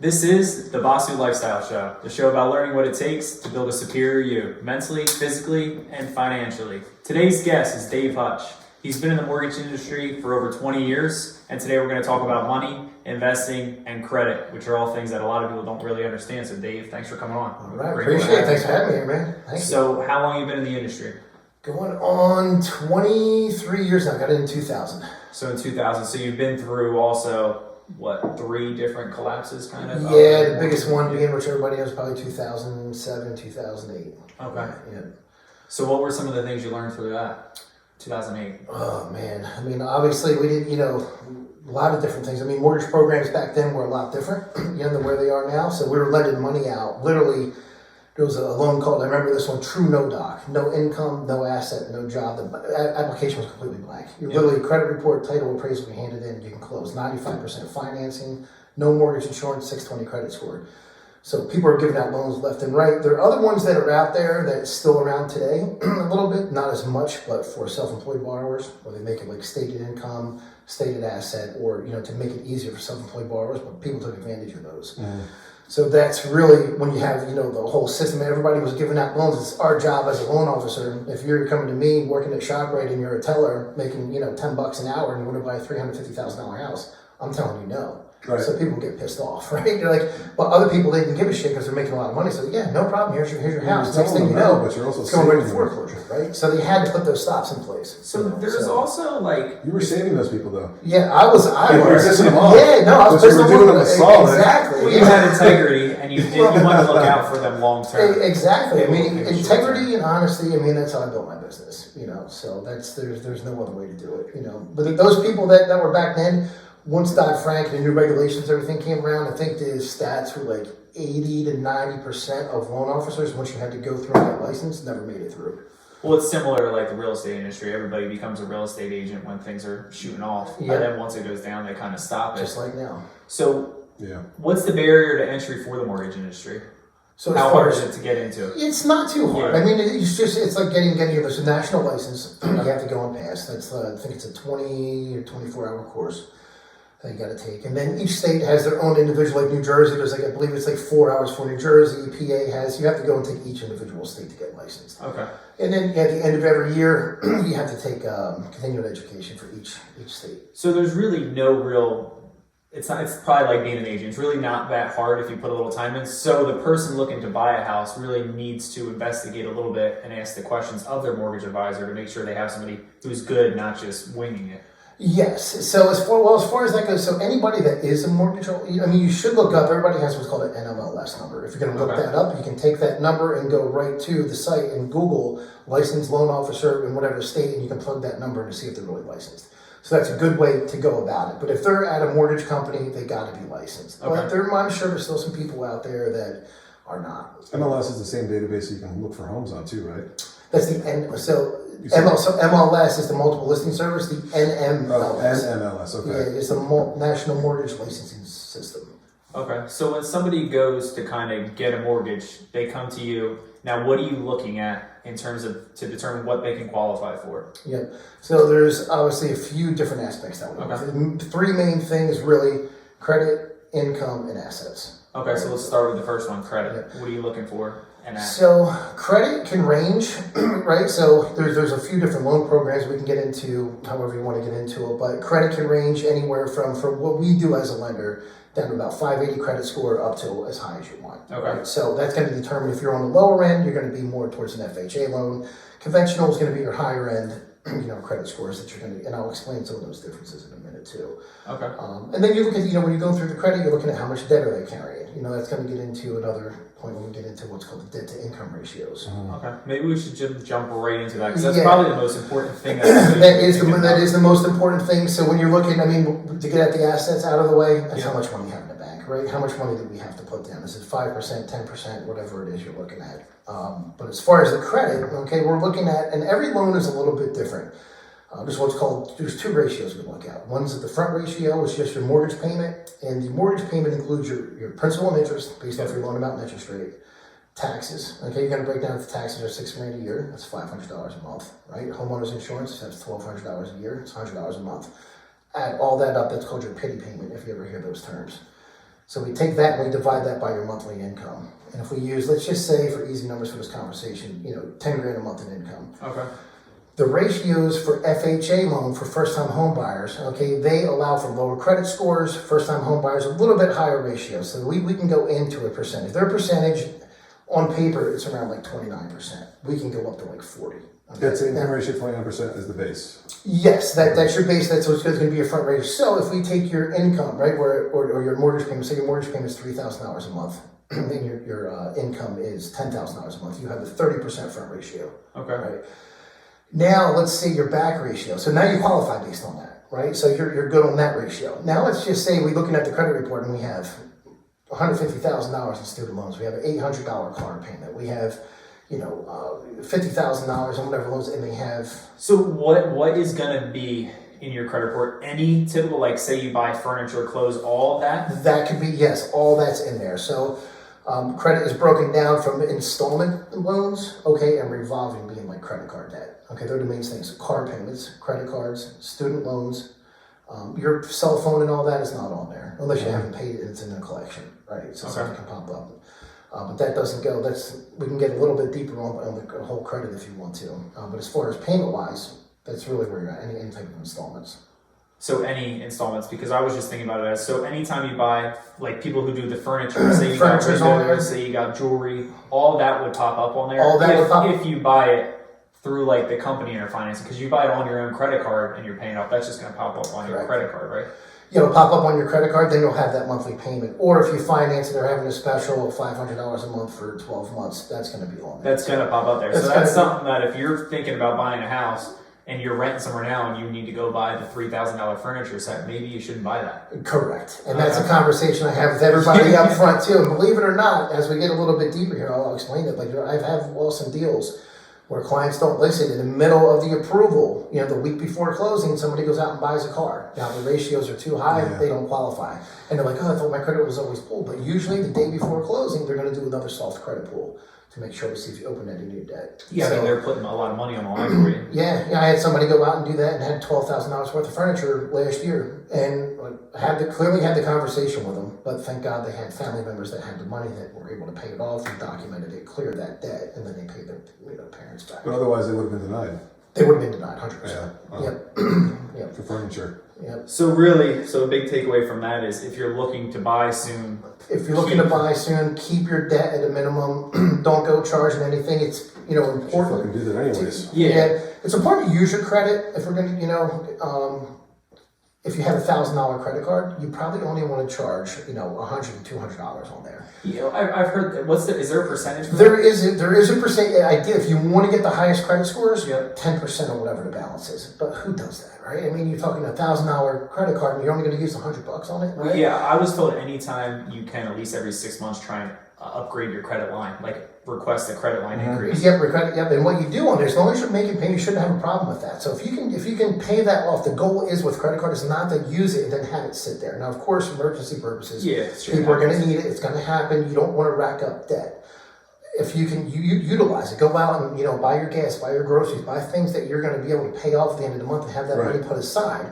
This is the Basu Lifestyle Show, the show about learning what it takes to build a superior you, mentally, physically, and financially. Today's guest is Dave Hutch. He's been in the mortgage industry for over 20 years, and today we're going to talk about money, investing, and credit, which are all things that a lot of people don't really understand. So Dave, thanks for coming on. All right, appreciate it. Thanks for having me here, man. Thank you. So how long have you been in the industry? Going on 23 years now. I got in 2000. So in 2000, so you've been through also, what, 3 different collapses kind of? Yeah, the biggest one being, which everybody knows, probably 2007, 2008. Okay. Yeah. So what were some of the things you learned through that, 2008? Oh, man. I mean, obviously, we did, a lot of different things. I mean, mortgage programs back then were a lot different, than where they are now. So we were lending money out. Literally, there was a loan called, I remember this one, True No Doc. No income, no asset, no job. The application was completely blank. Literally, credit report, title, appraisal, we handed in, you can close. 95% financing, no mortgage insurance, 620 credit score. So people are giving out loans left and right. There are other ones that are out there that's still around today, a little bit, not as much, but for self-employed borrowers, where they make it like stated income, stated asset, or, to make it easier for self-employed borrowers, but people took advantage of those. Mm. So that's really when you have, the whole system. Everybody was giving out loans. It's our job as a loan officer. If you're coming to me working at ShopRite and you're a teller making, $10 an hour and you want to buy a $350,000 house, I'm telling you no. Right. So people get pissed off, right? They're like, but other people, they can give a shit because they're making a lot of money. So yeah, no problem. Here's your house. Next thing you know, but you're also it's going right to foreclosure, right? So they had to put those stops in place. So there's also like, you were saving those people though. Yeah, I was. You were pissing them off. Yeah, no, I was pissing them off. Exactly. Well, you had integrity, and you wanted to look out for them long term. Exactly. I mean, integrity and honesty. I mean, that's how I built my business. So there's no other way to do it. But those people that were back then. Once Dodd-Frank and the new regulations, everything came around, I think the stats were like 80 to 90% of loan officers, once you had to go through and get licensed, never made it through. Well, it's similar to like the real estate industry. Everybody becomes a real estate agent when things are shooting off. Yeah. And then once it goes down, they kind of stop it. Just like now. So what's the barrier to entry for the mortgage industry? So how hard is it to get into? It's not too hard. Yeah. I mean, it's like getting there's a national license you have to go and pass. That's I think it's a 20 or 24-hour course that you got to take, and then each state has their own individual. Like New Jersey, there's I believe it's like 4 hours for New Jersey. PA has, you have to go and take each individual state to get licensed. Okay. And then at the end of every year, you have to take continuing education for each state. So there's really no real. It's probably like being an agent. It's really not that hard if you put a little time in. So the person looking to buy a house really needs to investigate a little bit and ask the questions of their mortgage advisor to make sure they have somebody who's good, not just winging it. Yes. So as far as that goes, so anybody that is a mortgage, you should look up. Everybody has what's called an NMLS number. If you're going to look that up, you can take that number and go right to the site and Google licensed loan officer in whatever state, and you can plug that number in to see if they're really licensed. So that's a good way to go about it. But if they're at a mortgage company, they got to be licensed. Okay. But I'm sure there's still some people out there that are not. MLS is the same database you can look for homes on too, right? That's the end. So MLS is the multiple listing service. The NMLS. Oh, NMLS. Okay. Yeah, it's the National Mortgage Licensing System. Okay. So when somebody goes to kind of get a mortgage, they come to you. Now, what are you looking at in terms of to determine what they can qualify for? Yeah. So there's obviously a few different aspects that we look at. 3 main things really: credit, income, and assets. Okay. So let's start with the first one, credit. Yeah. What are you looking for? So credit can range, right? So there's a few different loan programs we can get into, however you want to get into it. But credit can range anywhere from what we do as a lender down to about 580 credit score up to as high as you want. Okay. Right? So that's going to determine if you're on the lower end, you're going to be more towards an FHA loan. Conventional is going to be your higher end, credit scores that you're going to, and I'll explain some of those differences in a minute too. Okay. And then you look at, when you go through the credit, you're looking at how much debt are they carrying. That's going to get into another point when we get into what's called the debt to income ratios. Okay. Maybe we should jump right into that because that's probably the most important thing. That is the most important thing. So when you're looking, to get at the assets out of the way, that's how much money you have in the bank, right? How much money do we have to put down? Is it 5%, 10%, whatever it is you're looking at? But as far as the credit, we're looking at, and every loan is a little bit different. There's 2 ratios we look at. One's at the front ratio, which is just your mortgage payment, and the mortgage payment includes your principal and interest based off your loan amount and interest rate. Taxes, you're going to break down if the taxes are $6,000 a year, that's $500 a month, right? Homeowners insurance, that's $1,200 a year, it's $100 a month. Add all that up, that's called your pity payment, if you ever hear those terms. So we take that and we divide that by your monthly income. And if we use, let's just say for easy numbers for this conversation, 10 grand a month in income. Okay. The ratios for FHA loan for first-time home buyers, okay, they allow for lower credit scores. First-time home buyers, a little bit higher ratios. So we can go into a percentage. Their percentage on paper, it's around like 29%. We can go up to like 40. Okay? That's the income ratio, 29% is the base. Yes, that's your base. That's what's going to be your front rate. So if we take your income, right, or your mortgage payment, say your mortgage payment is $3,000 a month, and your income is $10,000 a month, you have a 30% front ratio. Okay. Right. Now let's say your back ratio. So now you qualify based on that, right? So you're good on that ratio. Now let's just say we're looking at the credit report and we have $150,000 in student loans. We have an $800 car payment. We have $50,000 on whatever loans, and they have. So what is going to be in your credit report? Any typical, like say you buy furniture, clothes, all of that? That could be, yes, all that's in there. So credit is broken down from installment loans, okay, and revolving being like credit card debt. Okay, they're the main things. Car payments, credit cards, student loans. Your cell phone and all that is not on there, unless you haven't paid it and it's in a collection, right? So something can pop up. But that doesn't go, we can get a little bit deeper on the whole credit if you want to. But as far as payment-wise, that's really where you're at, any type of installments. So any installments, because I was just thinking about it as, so anytime you buy, like people who do the furniture, say you got windows, say you got jewelry, all that would pop up on there. All that would pop if you buy it through like the company or financing, because you buy it on your own credit card and you're paying off, that's just going to pop up on your credit card, right? It'll pop up on your credit card, then you'll have that monthly payment. Or if you finance it, they're having a special $500 a month for 12 months, that's going to be on there. That's going to pop up there. So that's something that if you're thinking about buying a house and you're renting somewhere now and you need to go buy the $3,000 furniture set, maybe you shouldn't buy that. Correct. And that's a conversation I have with everybody up front too. And believe it or not, as we get a little bit deeper here, I'll explain it. Like I've had some deals where clients don't listen. In the middle of the approval, the week before closing, somebody goes out and buys a car. Now the ratios are too high, they don't qualify. And they're like, oh, I thought my credit was always pulled. But usually the day before closing, they're going to do another soft credit pull to make sure to see if you open any new debt. Yeah, so, I mean, they're putting a lot of money on the line for you. Yeah, I had somebody go out and do that and had $12,000 worth of furniture last year, and clearly had the conversation with them. But thank God they had family members that had the money that were able to pay it off and documented it, cleared that debt, and then they paid their parents back. But otherwise, they would have been denied. They would have been denied, 100%. Yeah. Yep. For furniture. Yep. So really, a big takeaway from that is if you're looking to buy soon. If you're looking to buy soon, keep your debt at a minimum. Don't go charging anything. It's important. You fucking do that anyways. Yeah. It's important to use your credit if we're gonna if you have $1,000 credit card, you probably only want to charge $100 to $200 on there. I've heard. Is there a percentage? For there is a percent idea. If you want to get the highest credit scores, 10% or whatever the balance is. But who does that, right? I mean, you're talking $1,000 credit card, and you're only going to use $100 on it, right? Yeah, I was told anytime you can, at least every 6 months, try and upgrade your credit line, like request a credit line increase. Yep, and what you do on there, as long as you're making payments, you shouldn't have a problem with that. So if you can pay that off, the goal is with credit card is not to use it and then have it sit there. Now, of course, for emergency purposes, people are going to need it. It's going to happen. You don't want to rack up debt. If you can utilize it, go out and buy your gas, buy your groceries, buy things that you're going to be able to pay off at the end of the month and have that money put aside.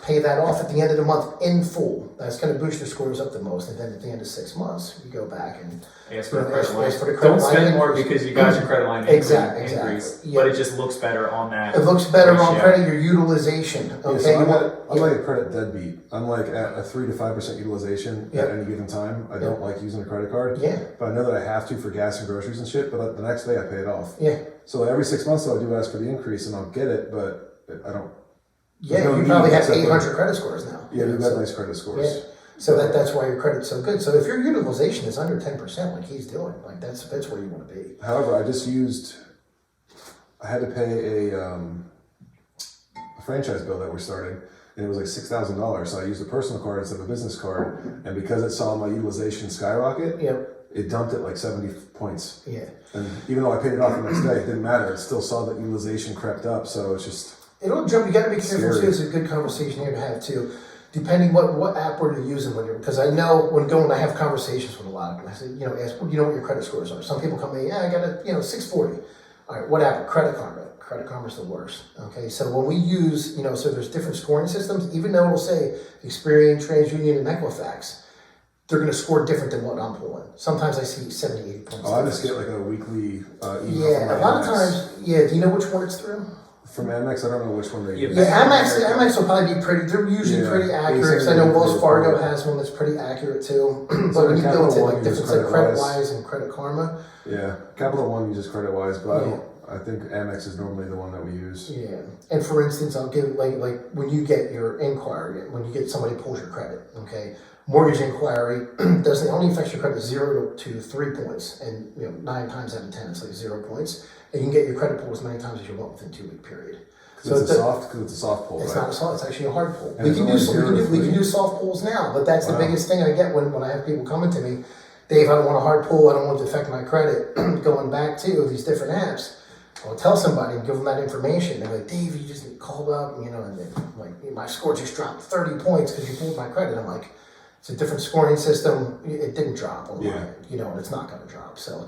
Pay that off at the end of the month in full. That's going to boost your scores up the most. And then at the end of 6 months, you go back and ask for the credit line. Don't spend more because you got your credit line increase. Yep. But it just looks better on that. It looks better on credit, your utilization. Okay, I'm like a credit deadbeat. I'm like at a 3 to 5% utilization at any given time. I don't like using a credit card. Yeah. But I know that I have to for gas and groceries and shit. But the next day I pay it off. Yeah. So every 6 months though, I do ask for the increase and I'll get it, but I don't. Yeah, you probably have 800 credit scores now. Yeah, you've got nice credit scores. Yeah. So that's why your credit's so good. So if your utilization is under 10%, like he's doing, like that's where you want to be. However, I had to pay a franchise bill that we're starting, and it was like $6,000. So I used a personal card instead of a business card, and because it saw my utilization skyrocket, it dumped it like 70 points. Yeah. And even though I paid it off the next day, it didn't matter. It still saw that utilization crept up. So it's just. It'll jump. You got to be careful too. It's a good conversation here to have too. Depending what app we're using when you're, because I know I have conversations with a lot of them. I say, ask, what your credit scores are. Some people come in, I got a 640. All right, what app? Credit Karma. Credit Karma's the worst. Okay, so when we use, so there's different scoring systems. Even though it'll say Experian, TransUnion, and Equifax, they're going to score different than what I'm pulling. Sometimes I see 70, 80 points. Oh, I just get like a weekly email. Yeah, from a lot of Amex. times, yeah, do you know which one it's through? From Amex, I don't know which one they Yeah, use. Yeah, Amex will probably be pretty, they're usually Yeah, pretty they accurate. say I know they're Wells pretty Fargo accurate. has one that's pretty accurate too. So But when you Capital go to One like uses different, like CreditWise. CreditWise and Credit Karma, Yeah, Capital One uses CreditWise, but Yeah. I think Amex is normally the one that we use. yeah. And for instance, I'll give like when you get your inquiry, when you get somebody pulls your credit, okay, mortgage inquiry doesn't only affects your credit 0 to 3 points, and 9 times out of 10 it's like 0 points, and you can get your credit pulled as many times as you want within 2 week period. Because it's a soft pull, It's right? not a soft, it's actually a hard pull. And it's only We 0 to can 3? do soft pulls now, but that's the Wow. biggest thing I get when I have people coming to me. Dave, I don't want a hard pull, I don't want it to affect my credit. Going back to these different apps, I'll tell somebody and give them that information. They're like, Dave, you just called up, and then like my score just dropped 30 points because you pulled my credit. I'm like, it's a different scoring system. It didn't drop on mine, and it's not going to drop. So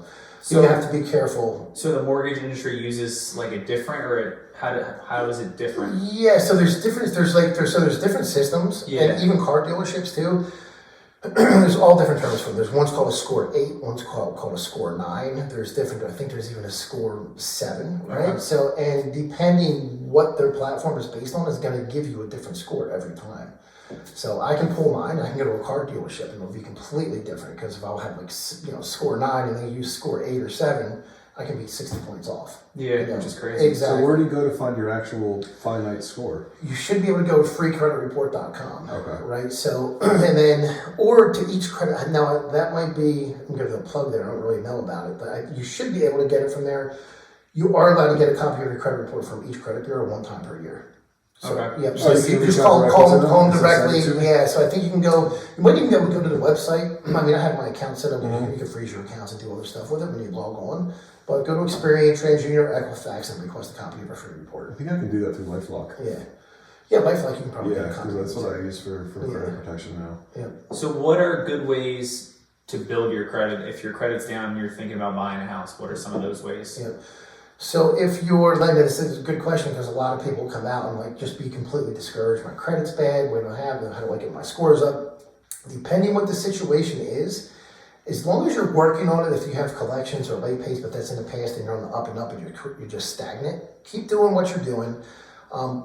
you have to be careful. So the mortgage industry uses like a different, or how is it different? Yeah, so there's different. There's different systems, Yeah. and even car dealerships too. There's all different terms for it. There's one's called a score 8, one's called a score 9. There's different. I think there's even a score 7, right? Okay. So, and depending what their platform is based on, is going to give you a different score every time. So I can pull mine. I can go to a car dealership, and it'll be completely different because if I'll have like score 9 and they use score 8 or 7, I can be 60 points off. Yeah, which is crazy. Exactly. So where do you go to find your actual finite score? You should be able to go to freecreditreport.com. Okay. Right. So, and then, or to each credit. Now that might be, I'm giving a plug there. I don't really know about it, but you should be able to get it from there. You are allowed to get a copy of your credit report from each credit bureau one time per year. So, Okay. Yep. Oh, So you you can just reach out directly call to them? them Is that directly. sent to me? Yeah. So I think you can go. You might even be able to go to the website. I mean, I have my account set up. Mm-hmm. You can freeze your accounts and do other stuff with it when you log on. But go to Experian, TransUnion, or Equifax and request a copy of a free I report. think I can do that through LifeLock. Yeah. Yeah, LifeLock you can probably Yeah, get a copy. because that's of it. what I use for credit protection now. Yeah. So what are good ways to build your credit? If your credit's down and you're thinking about buying a house, what are some of those ways? Yeah. So if you're lending, this is a good question because a lot of people come out and like just be completely discouraged. My credit's bad. What do I have? How do I get my scores up? Depending what the situation is, as long as you're working on it, if you have collections or late pays, but that's in the past and you're on the up and up and you're just stagnant, keep doing what you're doing.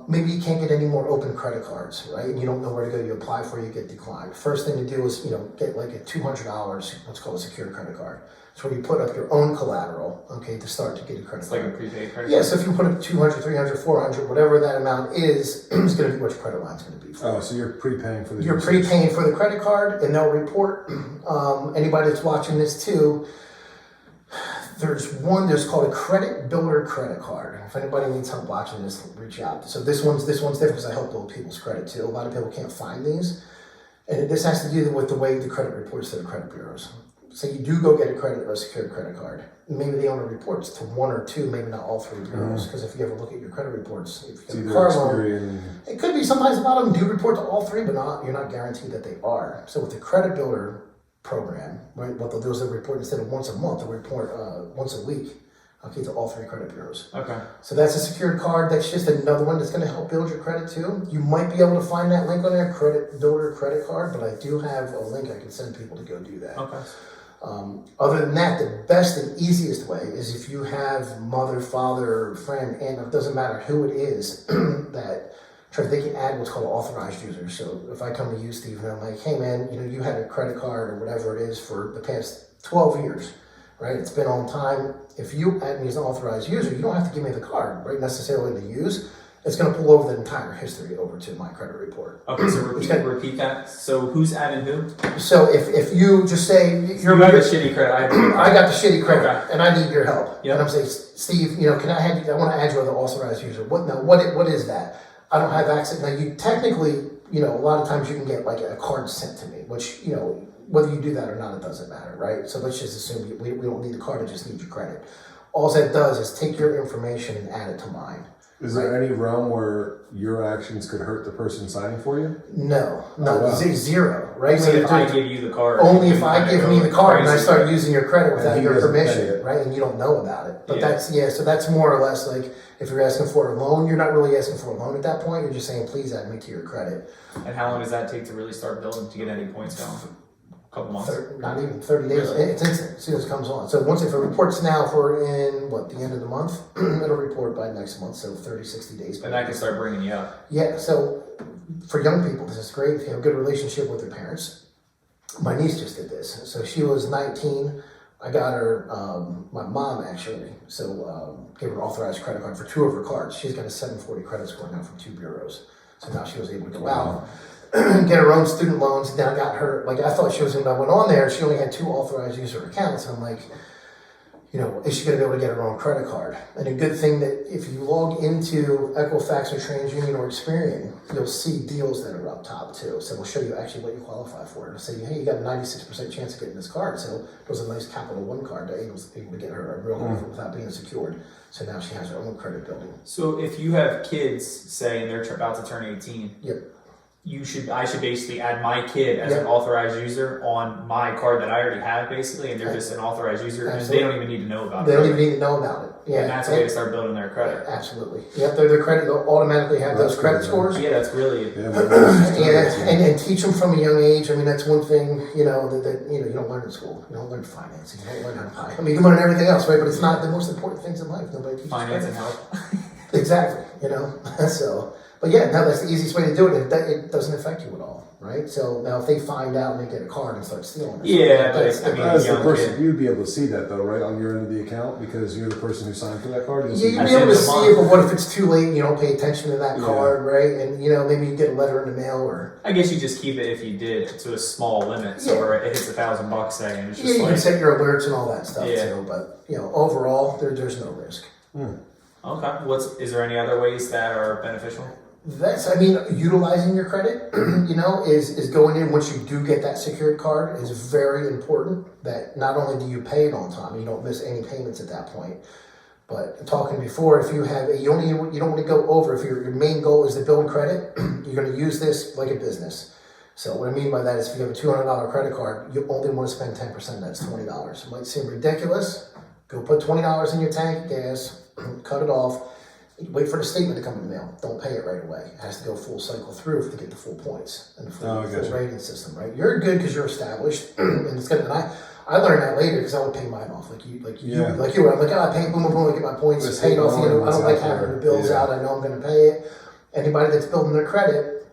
Maybe you can't get any more open credit cards, right? And you don't know where to go. You apply for it, you get declined. First thing to do is, get like a $200, what's called a secured credit card. It's where you put up your own collateral, okay, to start to get a credit It's card. like a prepaid credit Yeah, card? so if you put up 200, 300, 400, whatever that amount is going to be what your credit line's going to be for. Oh, so you're prepaying for the You're usage. prepaying for the credit card, and they'll report. Anybody that's watching this too, there's called a credit builder credit card. If anybody needs help watching this, reach out. So this one's different because I help build people's credit too. A lot of people can't find these, and this has to do with the way the credit reports to the credit bureaus. So you do go get a credit or a secured credit card. Maybe they only reports to one or two, maybe not all three bureaus. Because if you ever look at your credit reports, if It's you either get a car loan, Experian. it could be sometimes a lot of them do report to all three, but you're not guaranteed that they are. So with the credit builder program, right, what they'll do is they'll report instead of once a month, they'll report once a week, okay, to all three credit bureaus. Okay. So that's a secured card. That's just another one that's going to help build your credit too. You might be able to find that link on there, credit builder credit card, but I do have a link I can send people to go do that. Okay. Other than that, the best and easiest way is if you have mother, father, friend, and it doesn't matter who it is that they can add what's called authorized users. So if I come to you, Steve, and I'm like, hey man, you had a credit card or whatever it is for the past 12 years, right? It's been on time. If you add me as an authorized user, you don't have to give me the card, right? Necessarily to use. It's going to pull over the entire history over to my credit report. Okay, so repeat that. So who's adding who? So if you just say You have a shitty credit. I got the shitty credit, Okay. and I need your help. Yep. And I'm saying, Steve, can I have you? I want to add you as an authorized user. What is that? I don't have access. Now, you technically, a lot of times you can get like a card sent to me, which, whether you do that or not, it doesn't matter, right? So let's just assume we don't need the card, I just need your credit. All that does is take your information and add it to mine. Is there any realm where your actions could hurt the person signing for you? No, Oh, wow. Zero, right? So if I give you the card. Only you if I kinda give go me the card and I crazy. start using your credit without And he your doesn't pay permission, it. right? And you don't know about it. But Yeah. so that's more or less like if you're asking for a loan, you're not really asking for a loan at that point. You're just saying, please add me to your credit. And how long does that take to really start building to get any points going? Couple months. Not even 30 days. Really? It's instant as soon as it comes on. So once if it reports now, if we're in, the end of the month, it'll report by next month, so 30, 60 days. And that can start bringing you up. Yeah, so for young people, this is great. If you have a good relationship with their parents. My niece just did this. So she was 19. I got her, my mom actually, gave her an authorized credit card for 2 of her cards. She's got a 740 credit score now from 2 bureaus. So now she was able to go out, get her own student loans. And then I got her, I thought she was, when I went on there, she only had 2 authorized user accounts. And I'm like, is she going to be able to get her own credit card? And a good thing that if you log into Equifax or TransUnion or Experian, you'll see deals that are up top too. So we'll show you actually what you qualify for. It'll say, hey, you got a 96% chance of getting this card. So it was a nice Capital One card that was able to get her a real offer without being secured. So now she has her own credit building. So if you have kids, say, and they're about to turn 18, Yep. I should basically add my kid as an authorized user on my card that I already have, basically, and they're just an authorized user, and they don't even need to know about it. They don't even need to know about it. Yeah, and that's a way to start building their credit. Absolutely. Yep, their credit, they'll automatically have those credit scores. Yeah, that's really. And teach them from a young age. I mean, that's one thing, that you don't learn in school. You don't learn financing. You don't learn how to buy. I mean, you learn everything else, right? But it's not the most important things in life. Nobody teaches Finance and credit. health. Exactly. But yeah, no, that's the easiest way to do it. It doesn't affect you at all, right? So now if they find out and they get a card and start stealing it. Yeah, as the person, you'd be able to see that though, right, on your end of the account, because you're the person who signed for that card. Yeah, you'd be able to see it, but what if it's too late and you don't pay attention to that card, right? And maybe you get a letter in the mail or. I guess you just keep it if you did to a small limit, so where it hits $1,000, say, and it's just you can set your alerts and all that stuff too. But overall, there's no risk. Okay. Is there any other ways that are beneficial? Utilizing your credit, is going in once you do get that secured card is very important. That not only do you pay it on time, you don't miss any payments at that point. But talking before, if you have you don't want to go over. If your main goal is to build credit, you're going to use this like a business. So what I mean by that is, if you have a $200 credit card, you only want to spend 10%. That's $20. It might seem ridiculous. Go put $20 in your tank of gas, cut it off. Wait for the statement to come in the mail. Don't pay it right away. It has to go full cycle through to get the full points and the full rating system, right? You're good because you're established, and it's good. And I learned that later because I would pay mine off, like you were. I'm like, I pay, boom, boom, boom, I get my points paid off. I don't like having the bills out. I know I'm going to pay it. Anybody that's building their credit,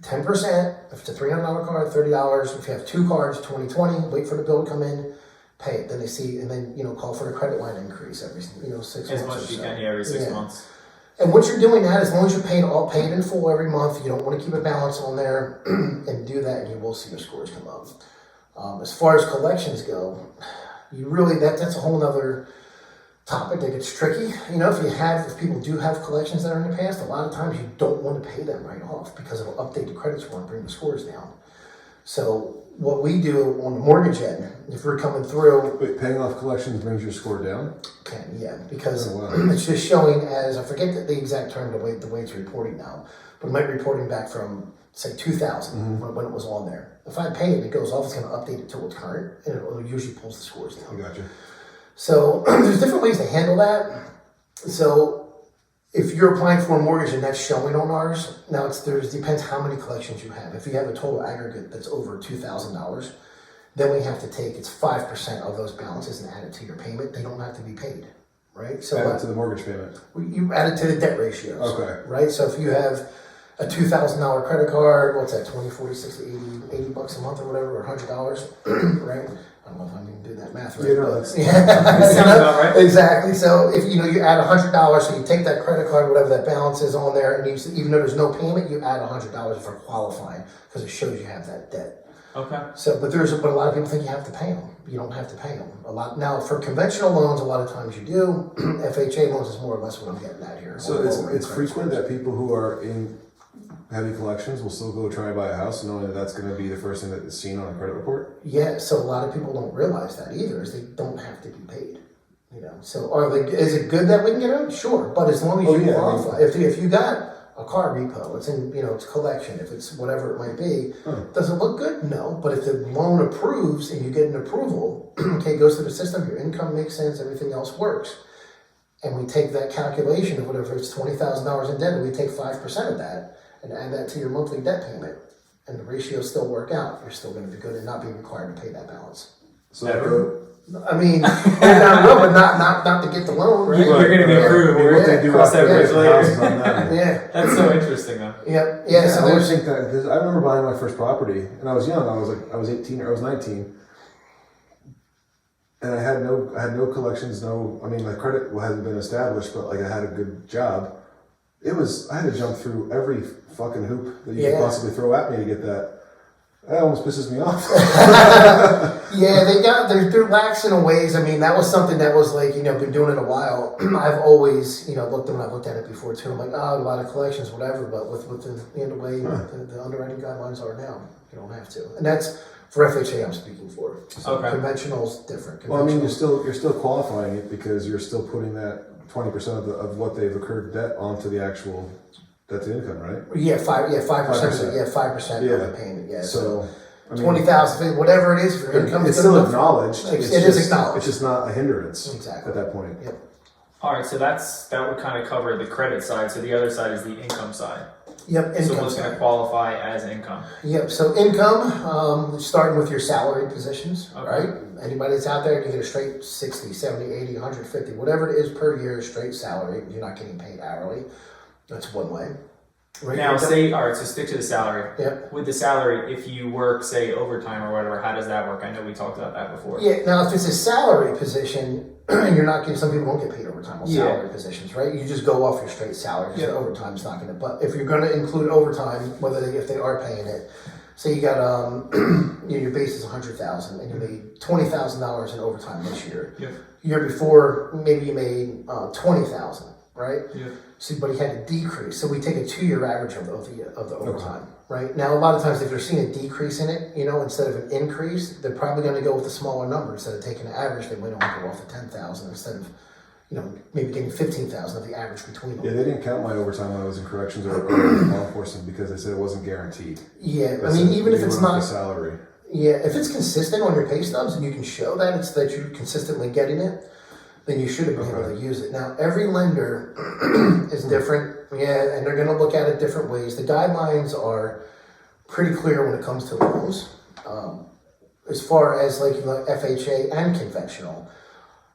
10%. If it's a $300 card, $30. If you have 2 cards, 20/20. Wait for the bill to come in. Pay it. Then they see, and then call for a credit line increase every 6 months. As much as you can, every 6 months. And once you're doing that, as long as you're paying in full every month, you don't want to keep a balance on there, and do that, and you will see your scores come up. As far as collections go, you really that's a whole other topic that gets tricky. If people do have collections that are in the past, a lot of times you don't want to pay them right off because it'll update the credit score and bring the scores down. So what we do on the mortgage end, if we're coming through... Wait, paying off collections brings your score down? Because it's just showing as, I forget the exact term, the way it's reporting now, but it might be reporting back from, say, 2000, when it was on there. If I pay it, it goes off, it's going to update it till it's current, and it usually pulls the scores down. I gotcha. So there's different ways to handle that. So if you're applying for a mortgage and that's showing on ours, now depends how many collections you have. If you have a total aggregate that's over $2,000, then we have to take, it's 5% of those balances and add it to your payment. They don't have to be paid, right? So add it to the mortgage payment. You add it to the debt ratios. Okay. Right? So if you have a $2,000 credit card, what's that, 20, 40, 60, 80 bucks a month or whatever, or $100, right? I don't know if I'm even doing that math right. Sounds about right. Exactly. So if you add $100, so you take that credit card, whatever that balance is on there, and even though there's no payment, you add $100 for qualifying because it shows you have that debt. Okay. So, but a lot of people think you have to pay them. You don't have to pay them. Now for conventional loans, a lot of times you do. FHA loans is more or less what I'm getting at here. So it's frequent that people who are in heavy collections will still go try and buy a house knowing that that's going to be the first thing that is seen on a credit report? Yeah, so a lot of people don't realize that either, is they don't have to be paid. So is it good that we can get them? Sure, but as long as you qualify. If you got a car repo, it's in it's collection, if it's whatever it might be, does it look good? No, but if the loan approves and you get an approval, okay, it goes through the system, your income makes sense, everything else works. And we take that calculation of whatever it's $20,000 in debt, and we take 5% of that and add that to your monthly debt payment. and the ratios still work out, you're still going to be good and not be required to pay that balance. So I mean, but not to get the loan, right? You're going to be approved. what they do Cross that bridge houses later. on that. Yeah. That's so interesting, though. Yeah. So I would there's, think that because I remember buying my first property and I was young. I was 18 or I was 19, and I had no collections. My credit hadn't been established, but like I had a good job. I had to jump through every fucking hoop that you could possibly throw at me to get that. That almost pisses me off. yeah, they're lax in a ways. I mean, that was something that was like, been doing it a while. I've always, looked at it before too. I'm like, a lot of collections, whatever. But with the way the underwriting guidelines are now, you don't have to. And that's for FHA I'm speaking for. So conventional's different. Well, I mean, you're still qualifying it because you're still putting that 20% of what they've accrued debt onto the actual debt to income, right? Yeah, 5%. Yeah, 5% of the payment. Yeah. So I mean, 20,000, whatever it is for income. It's still acknowledged. It is acknowledged. It's just not a hindrance. Exactly. At that point. Yep. All right, so that would kind of cover the credit side. So the other side is the income side. Yep. So what's going to qualify as income? Yep. So income, starting with your salary positions, right? Anybody that's out there, you get a straight 60, 70, 80, 150, whatever it is per year, straight salary. You're not getting paid hourly. That's one way. Right. Now, so stick to the salary. Yep. With the salary, if you work, say, overtime or whatever, how does that work? I know we talked about that before. Yeah. Now, if it's a salary position, you're not getting. Some people don't get paid overtime on salary positions, right? You just go off your straight salary because overtime's not going to. But if you're going to include overtime, if they are paying it, say you got your base is $100,000 and you made $20,000 in overtime this year. Yep. Year before, maybe you made $20,000, right? Yep. So, but he had a decrease. So we take a 2-year average of the overtime, right? Now, a lot of times, if you're seeing a decrease in it, instead of an increase, they're probably going to go with a smaller number. Instead of taking an average, they might only go off the 10,000 instead of, maybe getting 15,000 of the average between them. Yeah, they didn't count my overtime when I was in corrections or law enforcement because they said it wasn't guaranteed. Yeah, I mean, even if it's not salary. Yeah, if it's consistent on your pay stubs and you can show that you're consistently getting it, then you should have been able to use it. Now, every lender is different, and they're going to look at it different ways. The guidelines are pretty clear when it comes to loans. As far as like FHA and conventional,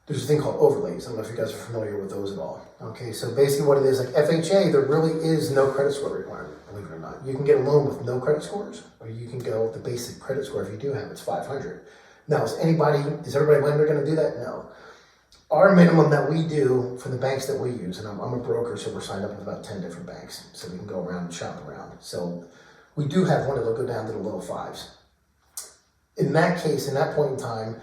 there's a thing called overlays. I don't know if you guys are familiar with those at all. Okay, so basically what it is, like FHA, there really is no credit score requirement, believe it or not. You can get a loan with no credit scores, or you can go with the basic credit score if you do have it's 500. Now, is everybody lender going to do that? No. Our minimum that we do for the banks that we use, and I'm a broker, so we're signed up with about 10 different banks, so we can go around and shop around. So we do have one that'll go down to the low 5s. In that case, in that point in time,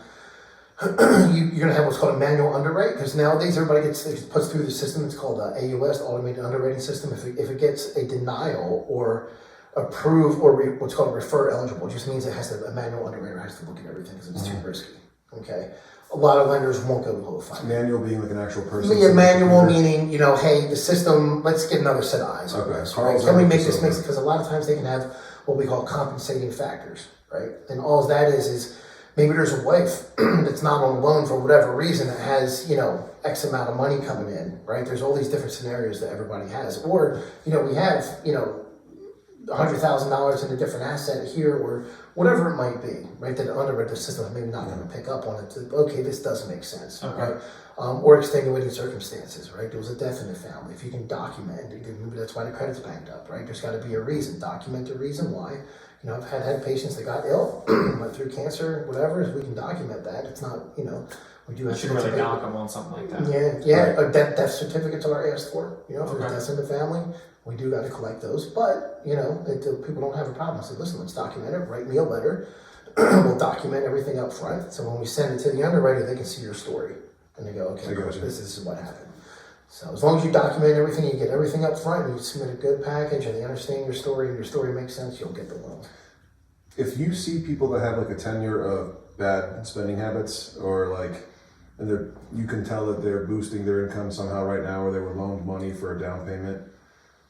you're going to have what's called a manual underwrite, because nowadays everybody puts through the system. It's called AUS, Automated Underwriting System. If it gets a denial or approved or what's called refer eligible, it just means a manual underwriter has to look at everything because it's too risky. Okay. A lot of lenders won't go below 5. Manual being like an actual person. Yeah, manual meaning, hey, the system, let's get another set of eyes on this, right? Can we make this mix? Because a lot of times they can have what we call compensating factors, right? And all that is maybe there's a wife that's not on loan for whatever reason that has, X amount of money coming in, right? There's all these different scenarios that everybody has. Or, we have, $100,000 in a different asset here or whatever it might be, right? That underwriter system is maybe not going to pick up on it. Okay, this does make sense, right? Or extenuating circumstances, right? There was a death in the family. If you can document, maybe that's why the credit's banked up, right? There's got to be a reason. Document the reason why. I've had patients that got ill, went through cancer, whatever. If we can document that, it's not, we do have to really knock them on something like that. Yeah. Right. Death certificates are asked for. If there's deaths in the family, we do got to collect those. But people don't have a problem. I say, listen, let's document it. Write me a letter. We'll document everything up front. So when we send it to the underwriter, they can see your story, and they go, okay, this is what happened. So as long as you document everything, you get everything up front, and you submit a good package, and they understand your story, and your story makes sense, you'll get the loan. If you see people that have like a tenure of bad spending habits, or and you can tell that they're boosting their income somehow right now, or they were loaned money for a down payment,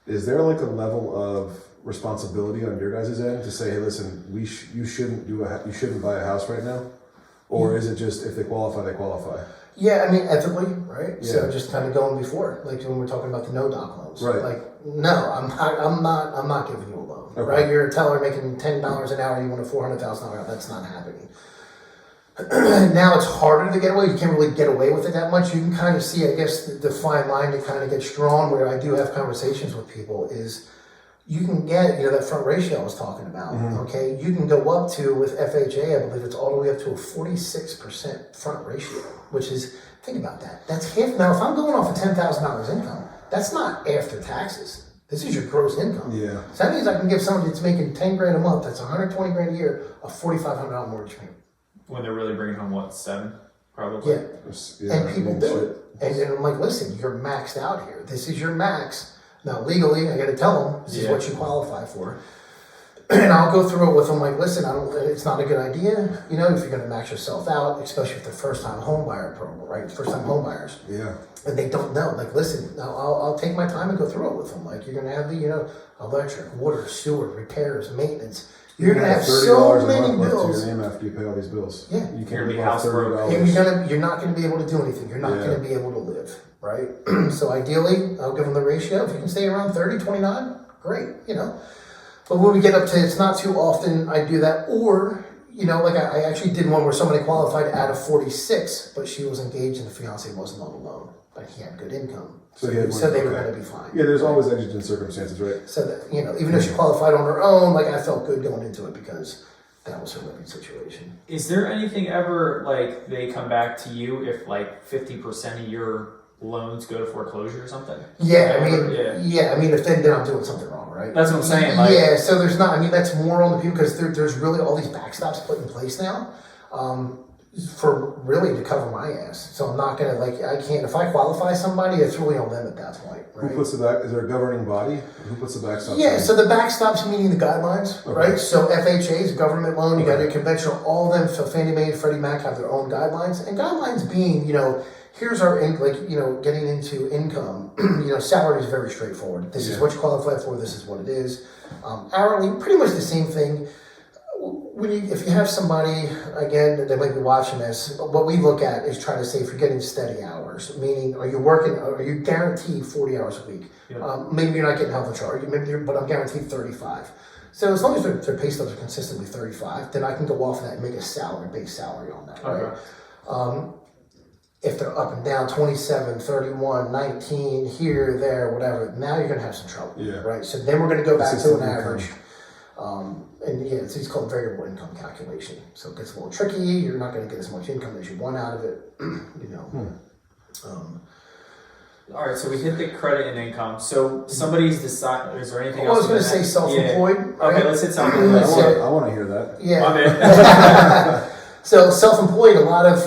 is there like a level of responsibility on your guys' end to say, hey, listen, you shouldn't buy a house right now, or is it just if they qualify, they qualify? Yeah, I mean, ethically, right? Yeah. So just kind of going before, like when we're talking about the no doc loans. Right. Like, no, I'm not giving you a loan. right? You're a teller making $10 an hour, you want a $400,000, that's not happening. Now it's harder to get away. You can't really get away with it that much. You can kind of see, I guess, the fine line that kind of gets drawn where I do have conversations with people is you can get, that front ratio I was talking about, okay? You can go up to, with FHA, I believe it's all the way up to a 46% front ratio, which is, think about that. That's half. Now, if I'm going off of $10,000 income, that's not after taxes. This is your gross income. Yeah. So that means I can give somebody that's making 10 grand a month, that's 120 grand a year, a $4,500 mortgage payment. When they're really bringing home, what, 7? Probably? Yeah. And people do it. And I'm like, listen, you're maxed out here. This is your max. Now, legally, I got to tell them, this is what you qualify for. And I'll go through it with them, like, listen, it's not a good idea, if you're going to max yourself out, especially if they're first-time home buyer program, right? First-time home buyers. Yeah. And they don't know. Like, listen, I'll take my time and go through it with them. Like, you're going to have the, electric, water, sewer, repairs, maintenance. You're going to have so many bills. To your name after you pay all these bills. Yeah. You can't be house broke. And you're not going to be able to do anything. You're not going to be able to live, right? So ideally, I'll give them the ratio. If you can stay around 30, 29, great, But when we get up to, it's not too often I do that. Or, like I actually did one where somebody qualified at a 46, but she was engaged and the fiance wasn't on a loan, but he had good income. So they were going to be fine. Yeah, there's always exigent circumstances, right? So that, even though she qualified on her own, like I felt good going into it because that was her living situation. Is there anything ever, like, they come back to you if, like, 50% of your loans go to foreclosure or something? Yeah, if then I'm doing something wrong, right? That's what I'm saying. Yeah, so there's not, that's more on the people because there's really all these backstops put in place now for really to cover my ass. So I'm not going to, I can't, if I qualify somebody, it's really on them at that point, right? Who puts the back, is there a governing body? Who puts the backstops? Yeah, so the backstops meaning the guidelines, right? So FHA's government loan, you got your conventional, all of them, so Fannie Mae and Freddie Mac have their own guidelines. And guidelines being, here's our, getting into income, salary is very straightforward. This is what you qualify for, this is what it is. Hourly, pretty much the same thing. If you have somebody, again, they might be watching this, what we look at is trying to say if you're getting steady hours, meaning are you guaranteed 40 hours a week? Yep. Maybe you're not getting health insurance, but I'm guaranteed 35. So as long as their pay stubs are consistently 35, then I can go off of that and make a base salary on that, right? Okay. If they're up and down, 27, 31, 19, here, there, whatever, now you're going to have some trouble, right? So then we're going to go back to an average. It's called variable income calculation. So it gets a little tricky. You're not going to get as much income as you want out of it, All right, so we hit the credit and income. So somebody's decided, is there anything else? I was going to say self-employed. Yeah. Okay, let's hit self-employed. I want to hear that. Yeah. So self-employed, a lot of,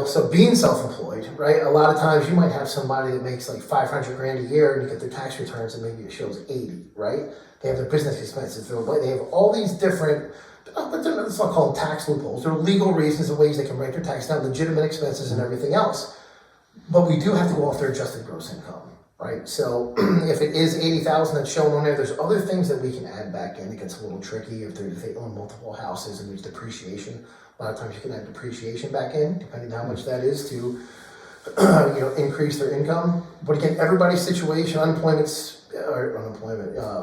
so being self-employed, right? A lot of times you might have somebody that makes like 500 grand a year and you get their tax returns and maybe it shows 80, right? They have their business expenses. They have all these different, let's not call them tax loopholes. There are legal reasons and ways they can write their tax down, legitimate expenses and everything else. But we do have to go off their adjusted gross income, right? So if it is 80,000 that's shown on there, there's other things that we can add back in. It gets a little tricky if they own multiple houses and there's depreciation. A lot of times you can add depreciation back in, depending on how much that is to, increase their income. But again, everybody's situation,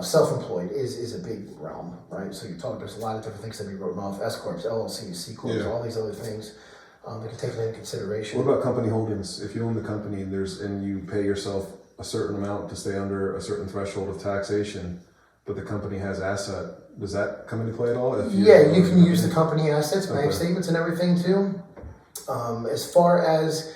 self-employed is a big realm, right? So there's a lot of different things that we wrote off, S corps, LLCs, C corps, all these other things that can take into consideration. What about company holdings? If you own the company and you pay yourself a certain amount to stay under a certain threshold of taxation, but the company has asset, does that come into play at all? You can use the company assets, bank statements and everything too. As far as,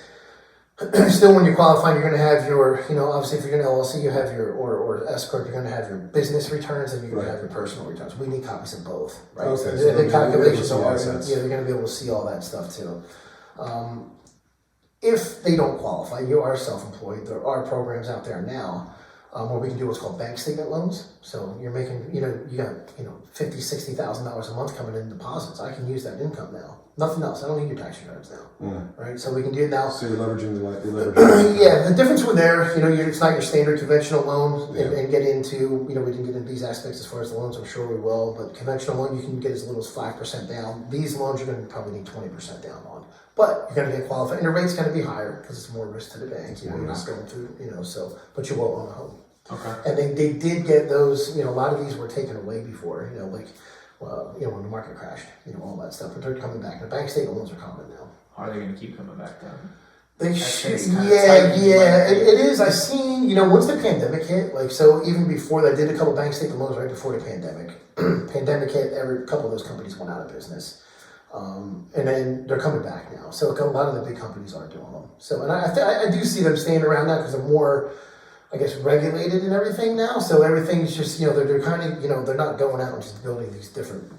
still when you're qualifying, you're going to have your, obviously if you're going to LLC, you have your, or S corp, you're going to have your business returns and you're going to have your personal returns. We need copies of both, right? Okay, so the calculations are, they're going to be able to see all that stuff too. If they don't qualify, you are self-employed, there are programs out there now where we can do what's called bank statement loans. So you're making, you got, $50,000, $60,000 a month coming in deposits. I can use that income now. Nothing else. I don't need your tax returns now, right? So we can do it now. So you're leveraging yeah, the difference with there, it's not your standard conventional loan and get into, we can get into these aspects as far as the loans, I'm sure we will, but conventional loan, you can get as little as 5% down. These loans you're going to probably need 20% down on. But you're going to get qualified, and the rate's going to be higher because it's more risk to the bank. You're not going through, but you will own a home. Okay. And they did get those, a lot of these were taken away before, when the market crashed, all that stuff. But they're coming back. The bank statement loans are common now. Are they going to keep coming back then? They That should, thing's kinda yeah, tight, it is. I seen, once the pandemic hit, so even before that, I did a couple bank statement loans right before the pandemic. Pandemic hit, a couple of those companies went out of business. And then they're coming back now. So a lot of the big companies aren't doing them. So, and I do see them staying around now because they're more, I guess, regulated and everything now. So everything's just, they're kind of, they're not going out and just building these different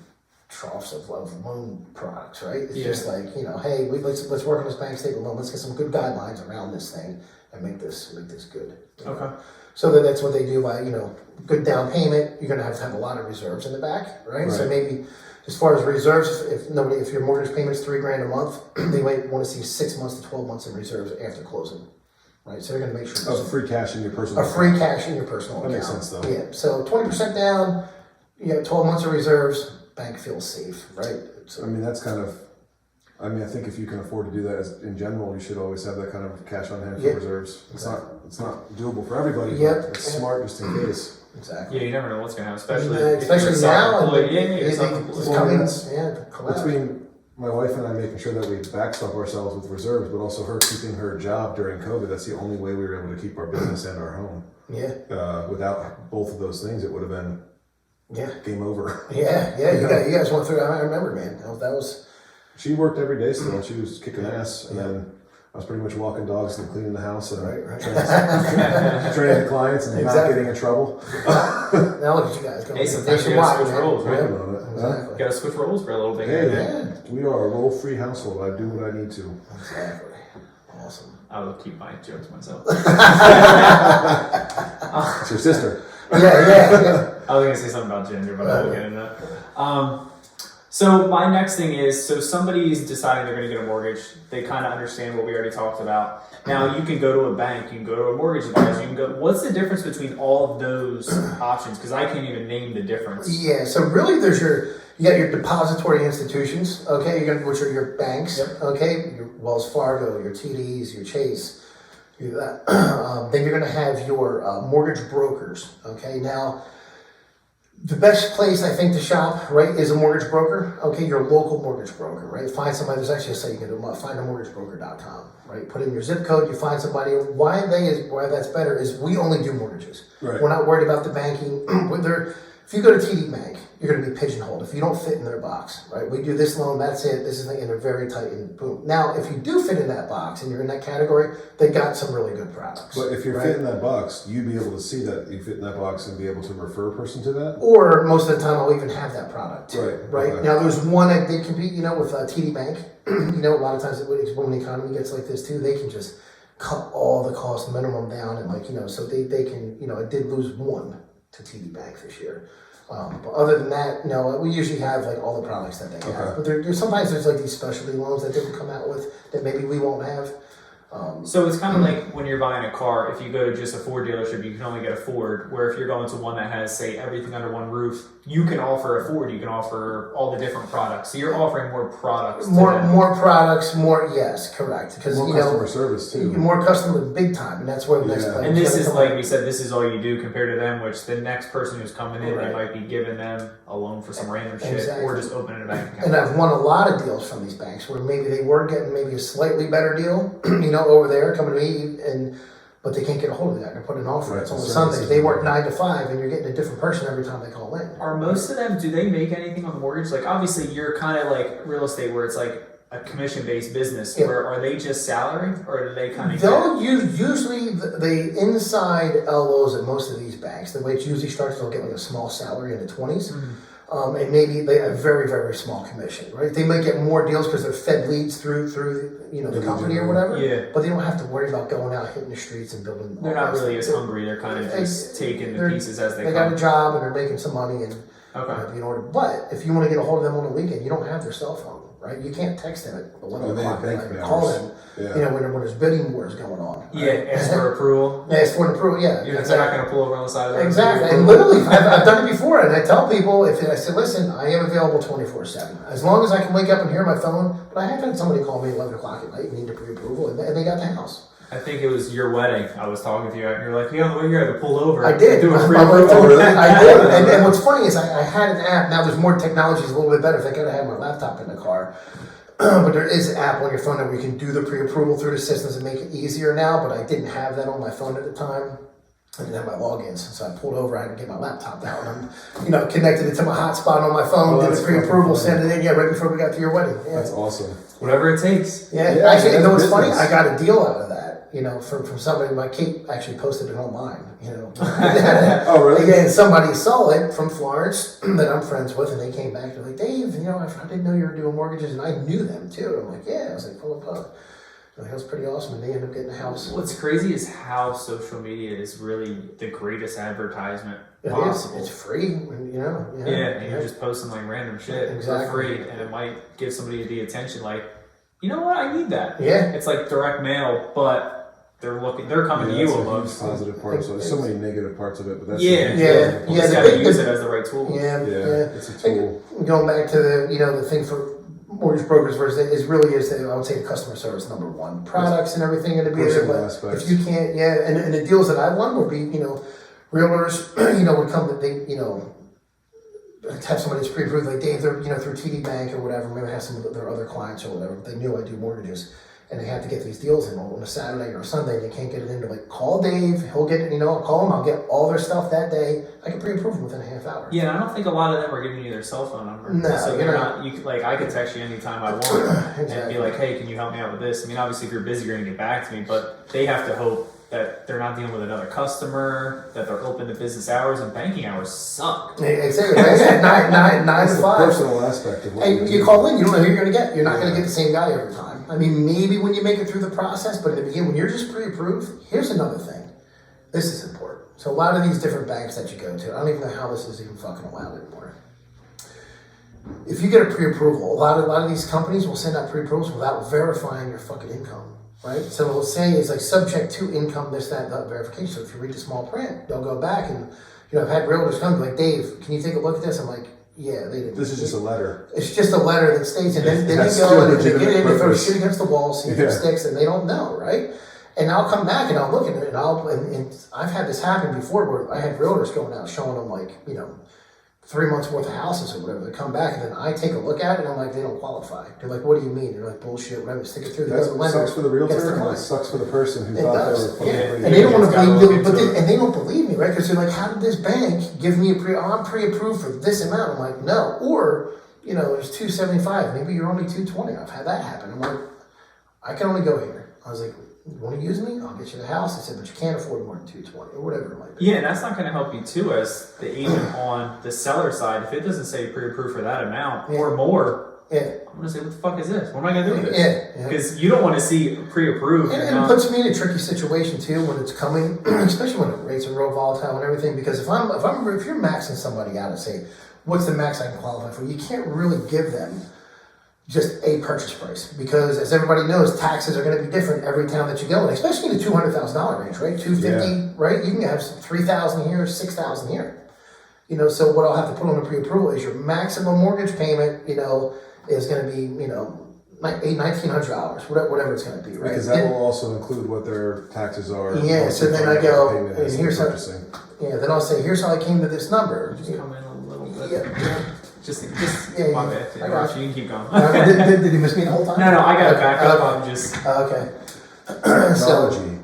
troughs of loan products, right? It's just like, hey, let's work on this bank statement loan. Let's get some good guidelines around this thing and make this good. Okay. So that's what they do by, good down payment. You're going to have a lot of reserves in the back, right? So maybe as far as reserves, if your mortgage payment's $3,000 a month, they might want to see 6 months to 12 months in reserves after closing, right? So they're going to make sure there's free cash in your personal account. free cash in your personal account. That makes sense, though. Yeah. So 20% down, 12 months of reserves. Bank feels safe, right? So, that's kind of. I think if you can afford to do that in general, you should always have that kind of cash on hand for reserves. It's not doable for everybody. Yep. But it's smart just in case. Exactly. Yeah, you never know what's going to happen, especially now. It's coming. Collapse. Between my wife and I making sure that we backstop ourselves with reserves, but also her keeping her job during COVID. That's the only way we were able to keep our business and our home. Yeah. Without both of those things, it would have been game over. Yeah. You guys went through. I remember, man. That was. She worked every day still. She was kicking ass, and then I was pretty much walking dogs and cleaning the house and training clients and not getting in trouble. Now look at you guys going. Hey, sometimes you gotta switch roles, right? Exactly. Gotta switch roles for a little bit. Hey, we are a role-free household. I do what I need to. Exactly. Awesome. I will keep my jokes myself. It's your sister. Yeah. I was gonna say something about gender, but I won't get into that. So my next thing is, somebody's deciding they're going to get a mortgage. They kind of understand what we already talked about. Now you can go to a bank, you can go to a mortgage advisor, you can go. What's the difference between all of those options? Because I can't even name the difference. Yeah. So really, you got your depository institutions, okay, which are your banks, okay, your Wells Fargo, your TDs, your Chase. Then you're going to have your mortgage brokers, okay. Now, the best place I think to shop, right, is a mortgage broker. Okay, your local mortgage broker, right? Find somebody. There's actually a site you can do. Findamortgagebroker.com, right? Put in your zip code. You find somebody. Why that's better is we only do mortgages. Right. We're not worried about the banking. If you go to TD Bank, you're going to be pigeonholed if you don't fit in their box, right? We do this loan, that's it. This is in a very tight and boom. Now, if you do fit in that box and you're in that category, they got some really good products. But if you're fit in that box, you'd be able to see that you fit in that box and be able to refer a person to that? Or most of the time, I'll even have that product too, right? Okay. Now, there's one I did compete, with TD Bank. A lot of times when the economy gets like this too, they can just cut all the cost minimum down and so they can, I did lose one to TD Bank this year. But other than that, no, we usually have all the products that they have. But there's sometimes there's these specialty loans that they can come out with that maybe we won't have. So it's kind of like when you're buying a car, if you go to just a Ford dealership, you can only get a Ford, where if you're going to one that has, say, everything under one roof, you can offer a Ford, you can offer all the different products. So you're offering more products. More products, yes, correct. Because more customer service too. More customer, big time, and that's where the next And this is like we said, this is all you do compared to them, which the next person who's coming in, they might be giving them a loan for some random shit or just opening a bank account. And I've won a lot of deals from these banks where maybe they were getting maybe a slightly better deal, over there coming to me, but they can't get a hold of the guy. They're putting an offer. It's on Sundays. They work 9 to 5, and you're getting a different person every time they call in. Are most of them? Do they make anything on the mortgage? Like obviously, you're kind of like real estate, where it's like a commission-based business. Where are they just salary, or do they kind of? They'll usually the inside LOs at most of these banks. The way it usually starts, they'll get a small salary in the 20s. Mm-hmm. And maybe they have a very, very small commission, right? They might get more deals because they're fed leads through the company or whatever. Yeah. But they don't have to worry about going out hitting the streets and building. They're not really as hungry. They're kind of just taking the pieces as they come. They got a job and they're making some money and okay. In order. But if you want to get a hold of them on the weekend, you don't have their cell phone, right? You can't text them at 11 o'clock. Call them. Yeah. When there's bidding wars going on. Right? Yeah, ask for approval. Ask for an approval, yeah. They're not going to pull over on the side of the road. Exactly. And literally, I've done it before, and I tell people, I said, listen, I am available 24/7. As long as I can wake up and hear my phone, but I have had somebody call me 11 o'clock at night and need to pre-approval, and they got the house. I think it was your wedding. I was talking to you, and you're like, "Yeah, well, you had to pull over." I did. Do a I pre-approval. did. And what's funny is I had an app. Now there's more technology, is a little bit better. Thank God I had my laptop in the car. But there is an app on your phone that we can do the pre-approval through the systems and make it easier now. But I didn't have that on my phone at the time. I didn't have my logins, so I pulled over. I had to get my laptop out, and I'm, connected it to my hotspot on my phone. Did the pre-approval, sent it in. Yeah, right before we got to your wedding. Yeah. That's awesome. Whatever it takes. Yeah, actually, you know what's funny? I got a deal out of that. From somebody. My Kate actually posted it online. Oh, really? Yeah, and somebody saw it from Florence that I'm friends with, and they came back. They're like, Dave, I didn't know you were doing mortgages, and I knew them too. I'm like, yeah. I was like, pull up. That was pretty awesome, and they ended up getting a house. What's crazy is how social media is really the greatest advertisement It possible. is. It's free, and You're just posting like random shit for free, and it might give somebody the attention. Like, you know what? I need that. Yeah. It's like direct mail, but they're coming to you almost. Positive parts. So there's so many negative parts of it, but that's You just gotta use it as the right tool. Yeah. It's a tool. Going back to the thing for mortgage brokers versus I would say the customer service number one. Products and everything to be there, but if you can't, and the deals that I won would be, realtors, would come that they, have somebody that's pre-approved, like Dave, they're, through TD Bank or whatever, maybe have some of their other clients or whatever, they knew I do mortgages, and they have to get these deals in on a Saturday or a Sunday, they can't get it in, they're like, call Dave, he'll get it, I'll call him, I'll get all their stuff that day, I can pre-approve them within a half hour. Yeah, and I don't think a lot of them are giving you their cell phone number. No, so they're not. You could, I could text you anytime I want Exactly. and be like, "Hey, can you help me out with this?" I mean, obviously, if you're busy, you're gonna get back to me, but they have to hope that they're not dealing with another customer, that they're open to business hours, and banking hours suck. Exactly. Nine That's to the five. personal aspect of what And you you call in, you don't know who you're going to get. You're not going to get the same guy every time. I mean, maybe when you make it through the process, but in the beginning, when you're just pre-approved, here's another thing. This is important. So a lot of these different banks that you go to, I don't even know how this is even fucking allowed anymore. If you get a pre-approval, a lot of these companies will send out pre-approvals without verifying your fucking income. Right? So we'll say it's like subject to income, this, that verification. So if you read the small print, they'll go back and, I've had realtors come like, Dave, can you take a look at this? I'm like, yeah, they didn't. This is just a letter. It's just a letter that states, and then they That's go still and they get legitimate in, they throw purpose. shit against the wall, see if it sticks, and they don't know, right? And I'll come back and I'll look at it, and I've had this happen before where I had realtors going out showing them 3 months worth of houses or whatever. They come back and then I take a look at it and I'm like, they don't qualify. They're like, what do you mean? They're like, bullshit, whatever. Stick it through the That other lender. sucks for the realtor, gets the and it client. sucks for the person who It thought does, they were yeah. fully And they don't want to gotta believe, look into it. and they don't believe me, right? Because they're like, how did this bank give me I'm pre-approved for this amount? I'm like, no. Or, there's 275. Maybe you're only 220. I've had that happen. I'm like, I can only go here. I was like, you want to use me? I'll get you the house. He said, but you can't afford more than 220 or whatever it might be. Yeah, and that's not going to help you too as the agent on the seller side. If it doesn't say pre-approved for that amount or more, I'm going to say, what the fuck is this? What am I going to do with this? Because you don't want to see pre-approved. And it puts me in a tricky situation too when it's coming, especially when the rates are real volatile and everything. Because if you're maxing somebody out and say, what's the max I can qualify for? You can't really give them just a purchase price, because as everybody knows, taxes are going to be different every town that you go in, especially in the $200,000 range, right? 250, right? You can have 3,000 here, 6,000 here. So what I'll have to put on the pre-approval is your maximum mortgage payment, is going to be, $1,900, whatever it's going to be, right? Because that will also include what their taxes are. Yeah. So then I go, Payment and is here's how. purchasing. Yeah. Then I'll say, here's how I came to this number. Just come in a little bit. Yeah. Just Yeah, my bad. I got You can keep going. Did he miss me the whole time? No, I got it back up. Okay. I'm just. Okay. Technology.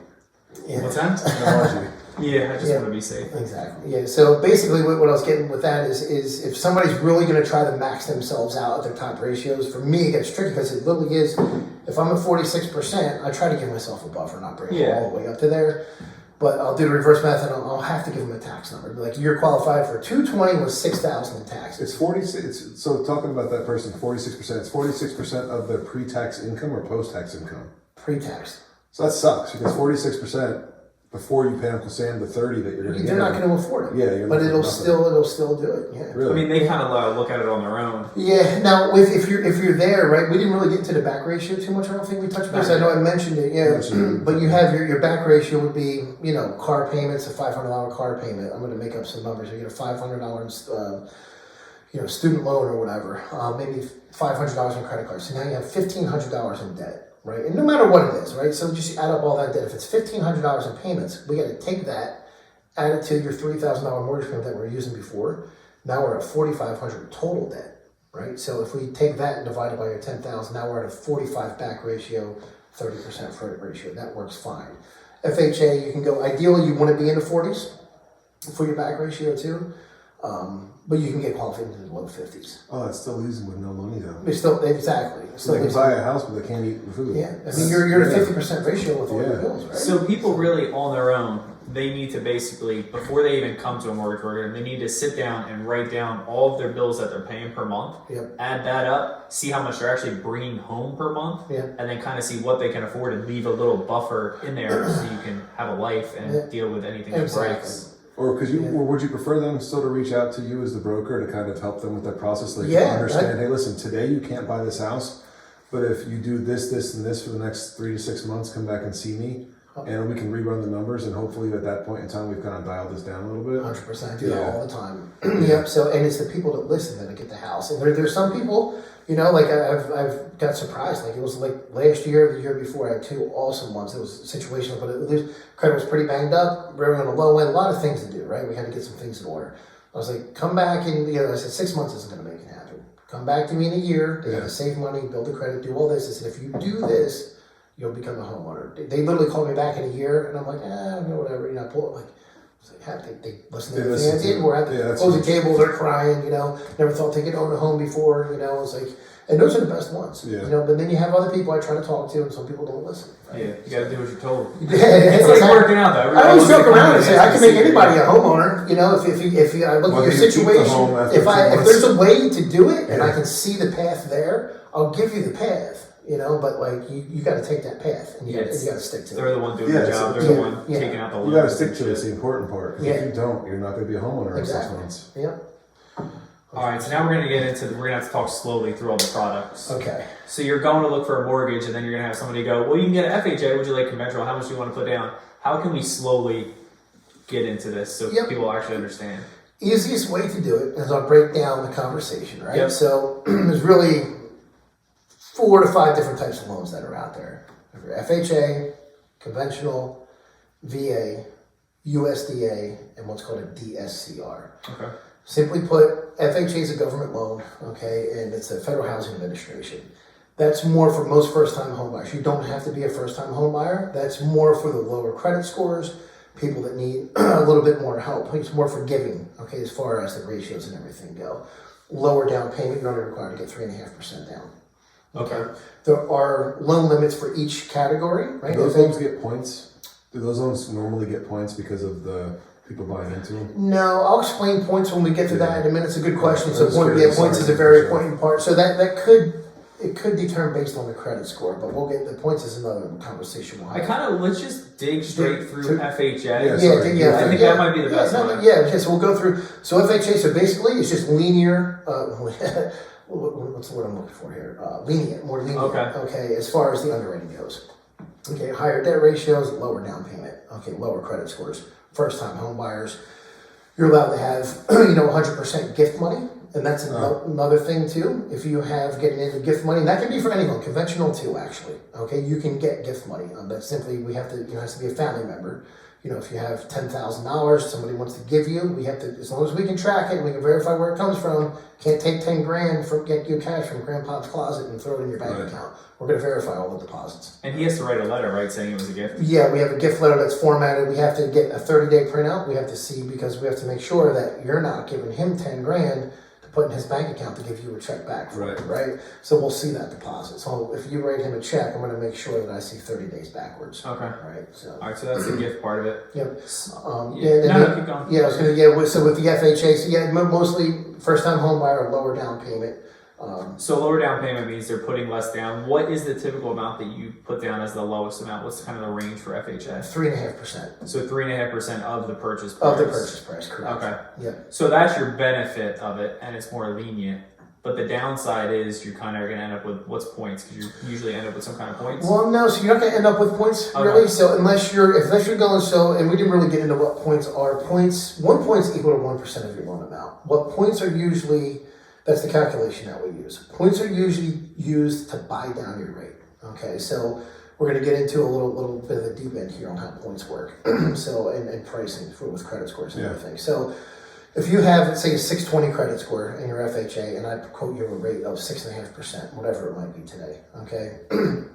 What's that? Technology. Yeah, I just want to be safe. Exactly. Yeah. So basically, what I was getting with that is if somebody's really going to try to max themselves out at their top ratios, for me, it gets tricky because it literally is. If I'm at 46%, I try to give myself a buffer, not bring it all the way up to there. But I'll do the reverse math, and I'll have to give them a tax number. Like, you're qualified for 220 with 6,000 in taxes. It's 46. So talking about that person, 46%. It's 46% of their pre-tax income or post-tax income. Pre-tax. So that sucks because 46% before you pay Uncle Sam the 30 that you're going to get. They're not going to afford it. Yeah, you're but not it'll still do it. Yeah. Really? I mean, they kind of look at it on their own. Yeah. Now, if you're there, right? We didn't really get into the back ratio too much. I don't think we touched base. I know I mentioned it. Yeah. But you have your back ratio would be car payments, a $500 car payment. I'm going to make up some numbers. You get a $500 student loan or whatever. Maybe $500 on credit card. So now you have $1,500 in debt. right? And no matter what it is, right? So just add up all that debt. If it's $1,500 in payments, we got to take that, add it to your $3,000 mortgage payment that we were using before. Now we're at $4,500 total debt, right? So if we take that and divide it by your $10,000, now we're at a 45 back ratio, 30% credit ratio. That works fine. FHA, you can go, ideally you want to be in the 40s for your back ratio too. But you can get qualified into the low 50s. Oh, it's still easy with no money though. It's still, exactly. So they can buy a house, but they can't eat the food. Yeah, I mean, you're at a 50% ratio with all your bills, right? So people really on their own, they need to basically, before they even come to a mortgage program, they need to sit down and write down all of their bills that they're paying per month, add that up, see how much they're actually bringing home per month, and then kind of see what they can afford and leave a little buffer in there so you can have a life and deal with anything that breaks. Or would you prefer them still to reach out to you as the broker to kind of help them with that process? Like understand, hey, listen, today you can't buy this house, but if you do this, this, and this for the next 3 to 6 months, come back and see me, and we can rerun the numbers, and hopefully at that point in time we've kind of dialed this down a little bit. 100%, do that all the time. Yep. So, and it's the people that listen that get the house, and there's some people, you know, like I've got surprised. Like it was like last year, the year before, I had 2 awesome months. It was situational, but credit was pretty banged up. We were on the low end, a lot of things to do, right? We had to get some things in order. I was like, come back, and I said 6 months isn't going to make it happen. Come back to me in a year. They got to save money, build the credit, do all this. I said, if you do this, you'll become a homeowner. They literally called me back in a year, and I'm like, whatever. You know, I pull it like. They listen to everything I did. We're at the closing tables, they're crying, you know, never thought they could own a home before, you know, it's like, and those are the best ones, you know, but then you have other people I try to talk to, and some people don't listen. Right? Yeah, you gotta do what you're told. It's like working out though. I always joke around and say, I can make anybody a homeowner, you know, if I look at your situation, if there's a way to do it, and I can see the path there, I'll give you the path. You know, but like you got to take that path, and you got to stick to it. They're the one doing the job. They're the one taking out the loan. You got to stick to it. It's the important part. If you don't, you're not going to be a homeowner in 6 months. All right, so now we're going to get into. We're going to have to talk slowly through all the products. Okay. So you're going to look for a mortgage, and then you're going to have somebody go, "Well, you can get an FHA. Would you like conventional? How much do you want to put down?" How can we slowly get into this so people actually understand? Easiest way to do it is I'll break down the conversation, right? So there's really 4 to 5 different types of loans that are out there. FHA, conventional, VA, USDA, and what's called a DSCR. Okay. Simply put, FHA is a government loan, okay, and it's a Federal Housing Administration. That's more for most first-time homebuyers. You don't have to be a first-time homebuyer. That's more for the lower credit scores, people that need a little bit more help. It's more forgiving, okay, as far as the ratios and everything go. Lower down payment, you're only required to get 3.5% down. Okay. There are loan limits for each category, right? Do those loans get points? Do those loans normally get points because of the people buying into them? No, I'll explain points when we get to that in a minute. It's a good question. So points is a very important part. So that could determine based on the credit score, but we'll get the points is another conversation we'll have. Let's just dig straight through FHA. I think that might be the best one. So we'll go through. So FHA, so basically it's just linear. What's the word I'm looking for here? Lenient, more lenient. Okay, as far as the underwriting goes. Okay, higher debt ratios, lower down payment. Okay, lower credit scores. First-time home buyers, you're allowed to have 100% gift money, and that's another thing too. If you have getting into gift money, and that can be for anyone, conventional too, actually. Okay, you can get gift money, but simply it has to be a family member. You know, if you have $10,000, somebody wants to give you, we have to, as long as we can track it, we can verify where it comes from. Can't take 10 grand get you cash from grandpa's closet and throw it in your bank account. We're going to verify all the deposits. And he has to write a letter, right, saying it was a gift? Yeah, we have a gift letter that's formatted. We have to get a 30-day printout. We have to see, because we have to make sure that you're not giving him 10 grand to put in his bank account to give you a check back for it, right? So we'll see that deposit. So if you write him a check, I'm going to make sure that I see 30 days backwards. Okay. Right. So. All right. So that's the gift part of it. Yep. Keep going. Yeah, I was gonna. So with the FHA, mostly first-time home buyer, lower down payment. So lower down payment means they're putting less down. What is the typical amount that you put down as the lowest amount? What's kind of the range for FHA? 3.5%. So 3.5% of the purchase price. Of the purchase price, correct. Okay. Yeah. So that's your benefit of it, and it's more lenient. But the downside is you're kind of going to end up with what's points, because you usually end up with some kind of points. Well, no, so you're not going to end up with points really. So unless you're going and we didn't really get into what points are. Points, 1 point is equal to 1% of your loan amount. What points are usually, that's the calculation that we use. Points are usually used to buy down your rate. Okay, so we're going to get into a little bit of the deep end here on how points work. So and pricing with credit scores and everything. So if you have, let's say, a 620 credit score in your FHA, and I quote you a rate of 6.5%, whatever it might be today, okay,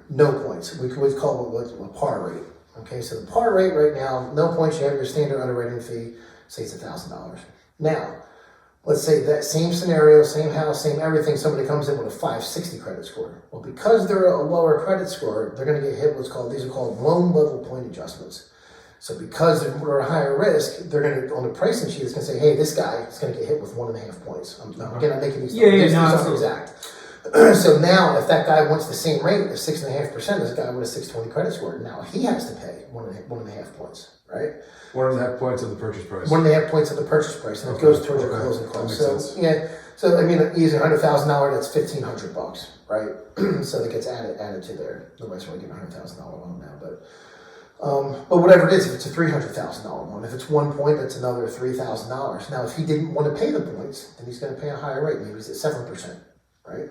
no points. We call it a par rate. Okay, so the par rate right now, no points. You have your standard underwriting fee. Say it's $1,000. Now, let's say that same scenario, same house, same everything, somebody comes in with a 560 credit score. Well, because they're a lower credit score, they're going to get hit these are called loan level point adjustments. So because they're a higher risk, they're going to, on the pricing sheet, it's going to say, hey, this guy is going to get hit with 1.5 points. Again, I'm making these these aren't exact. So now, if that guy wants the same rate of 6.5%, this guy with a 620 credit score, now he has to pay 1.5 points, right? 1.5 points of the purchase price. 1.5 points of the purchase price, and it goes towards your closing costs. So sense. yeah, so I mean, easy $100,000, that's $1,500, right? So that gets added to there. Nobody's really getting a $100,000 loan now, but whatever it is, if it's a $300,000 loan, if it's 1 point, that's another $3,000. Now, if he didn't want to pay the points, then he's going to pay a higher rate. Maybe he's at 7%, right?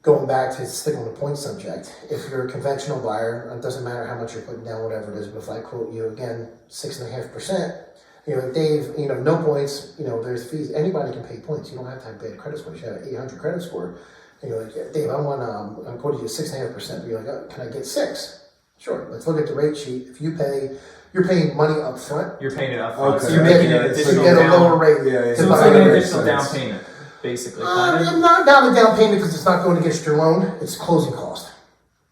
Going back to sticking on the point subject, if you're a conventional buyer, it doesn't matter how much you're putting down, whatever it is, but if I quote you again, 6.5%, Dave, no points, there's fees. Anybody can pay points. You don't have to have bad credit scores. You have an 800 credit score, and you're like, Dave, I'm quoting you 6.5%. You're like, oh, can I get 6? Sure. Let's look at the rate sheet. If you pay, you're paying money up front. You're paying it up front. Okay. So you're making an So additional you get a down. lower rate. Yeah, So it's like an additional down payment, basically. Not down the down payment because it's not going against your loan. It's closing cost.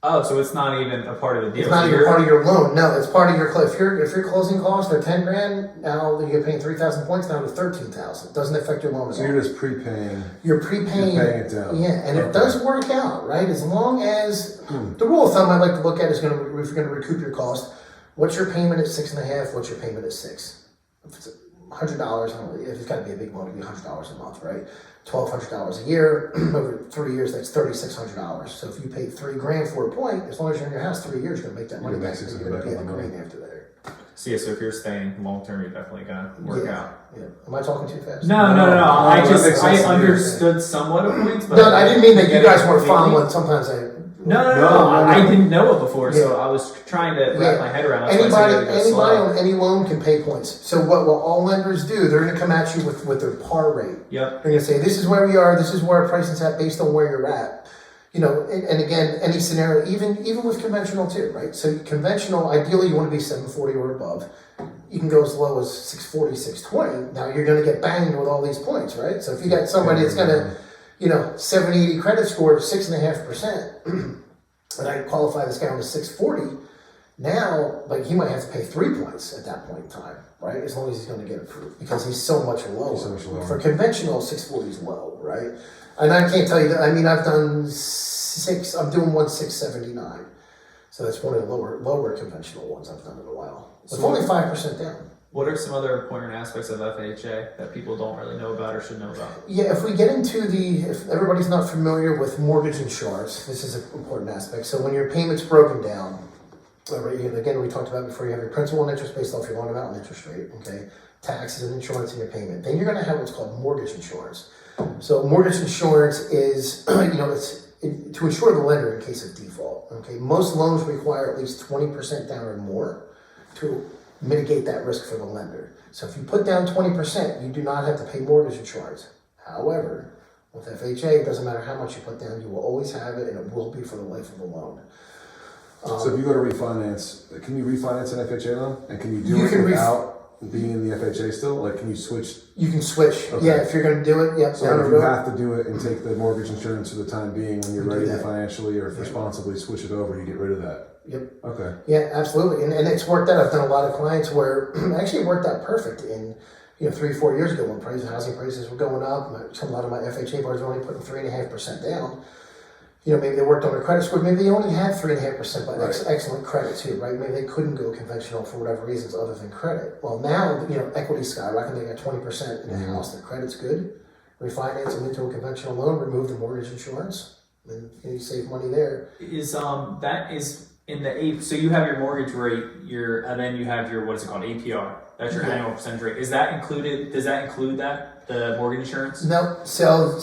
Oh, so it's not even a part of the deal. It's not So even part of your loan. No, it's part of your. If your closing costs are $10,000, now you're paying 3,000 points down to 13,000. It doesn't affect your loan at So all. you're just prepaying. You're prepaying. You're paying it down. Yeah, and it does work out, right? As long as the rule of thumb I like to look at is if you're going to recoup your cost, what's your payment at 6.5? What's your payment at 6? If it's $100, if it's got to be a big loan, it'd be $100 a month, right? $1,200 a year over 3 years, that's $3,600. So if you pay $3,000 for a point, as long as you're in your house 3 years, you're gonna make that money back. You're gonna pay the $1,000 after there. So yeah, so if you're staying long term, you're definitely gonna work out. Yeah. Am I talking too fast? No. I understood somewhat of points, but No, I didn't mean that you guys weren't following. Sometimes No. I didn't know it before, so I was trying to wrap my head around. Anybody on any loan can pay points. So what all lenders do, they're going to come at you with their par rate. Yep. They're going to say, this is where we are, this is where our pricing's at based on where you're at. And again, any scenario, even with conventional too, right? So conventional, ideally you want to be 740 or above. You can go as low as 640, 620. Now you're going to get banged with all these points, right? So if you got somebody that's going to 70, 80 credit score, 6.5%, and I qualify this guy on a 640, now, he might have to pay 3 points at that point in time, right? As long as he's going to get approved, because he's so much lower. For conventional, 640 is low, right? And I can't tell you that, I've done I'm doing 679. So that's one of the lower conventional ones I've done in a while. It's only 5% down. What are some other important aspects of FHA that people don't really know about or should know about? Yeah, if we get into if everybody's not familiar with mortgage insurance, this is an important aspect. So when your payment's broken down, again, we talked about before, you have your principal and interest based off your loan amount and interest rate, okay? Taxes and insurance in your payment. Then you're going to have what's called mortgage insurance. So mortgage insurance is, it's to insure the lender in case of default, okay? Most loans require at least 20% down or more to mitigate that risk for the lender. So if you put down 20%, you do not have to pay mortgage insurance. However, with FHA, it doesn't matter how much you put down, you will always have it, and it will be for the life of the loan. So if you go to refinance, can you refinance an FHA loan? And can you do it without being in the FHA still? Can you switch? You can switch. Okay. Yeah, if you're going to do it, yep. So if you have to do it and take the mortgage insurance for the time being, when you're ready to financially or responsibly switch it over, you get rid of that. Yep. Okay. Yeah, absolutely. And it's worked out. I've done a lot of clients where actually it worked out perfect in 3-4 years ago when housing prices were going up. A lot of my FHA buyers were only putting 3.5% down. Maybe they worked on their credit score. Maybe they only had 3.5%, but excellent credit too, right? Maybe they couldn't go conventional for whatever reasons other than credit. Well, now, equity skyrocketing, they got 20% in the house. Their credit's good. Refinance them into a conventional loan, remove the mortgage insurance, and you save money there. That is in the so you have your mortgage rate, and then you have your, what is it called, APR. That's your annual percentage rate. Is that included? Does that include the mortgage insurance? No. So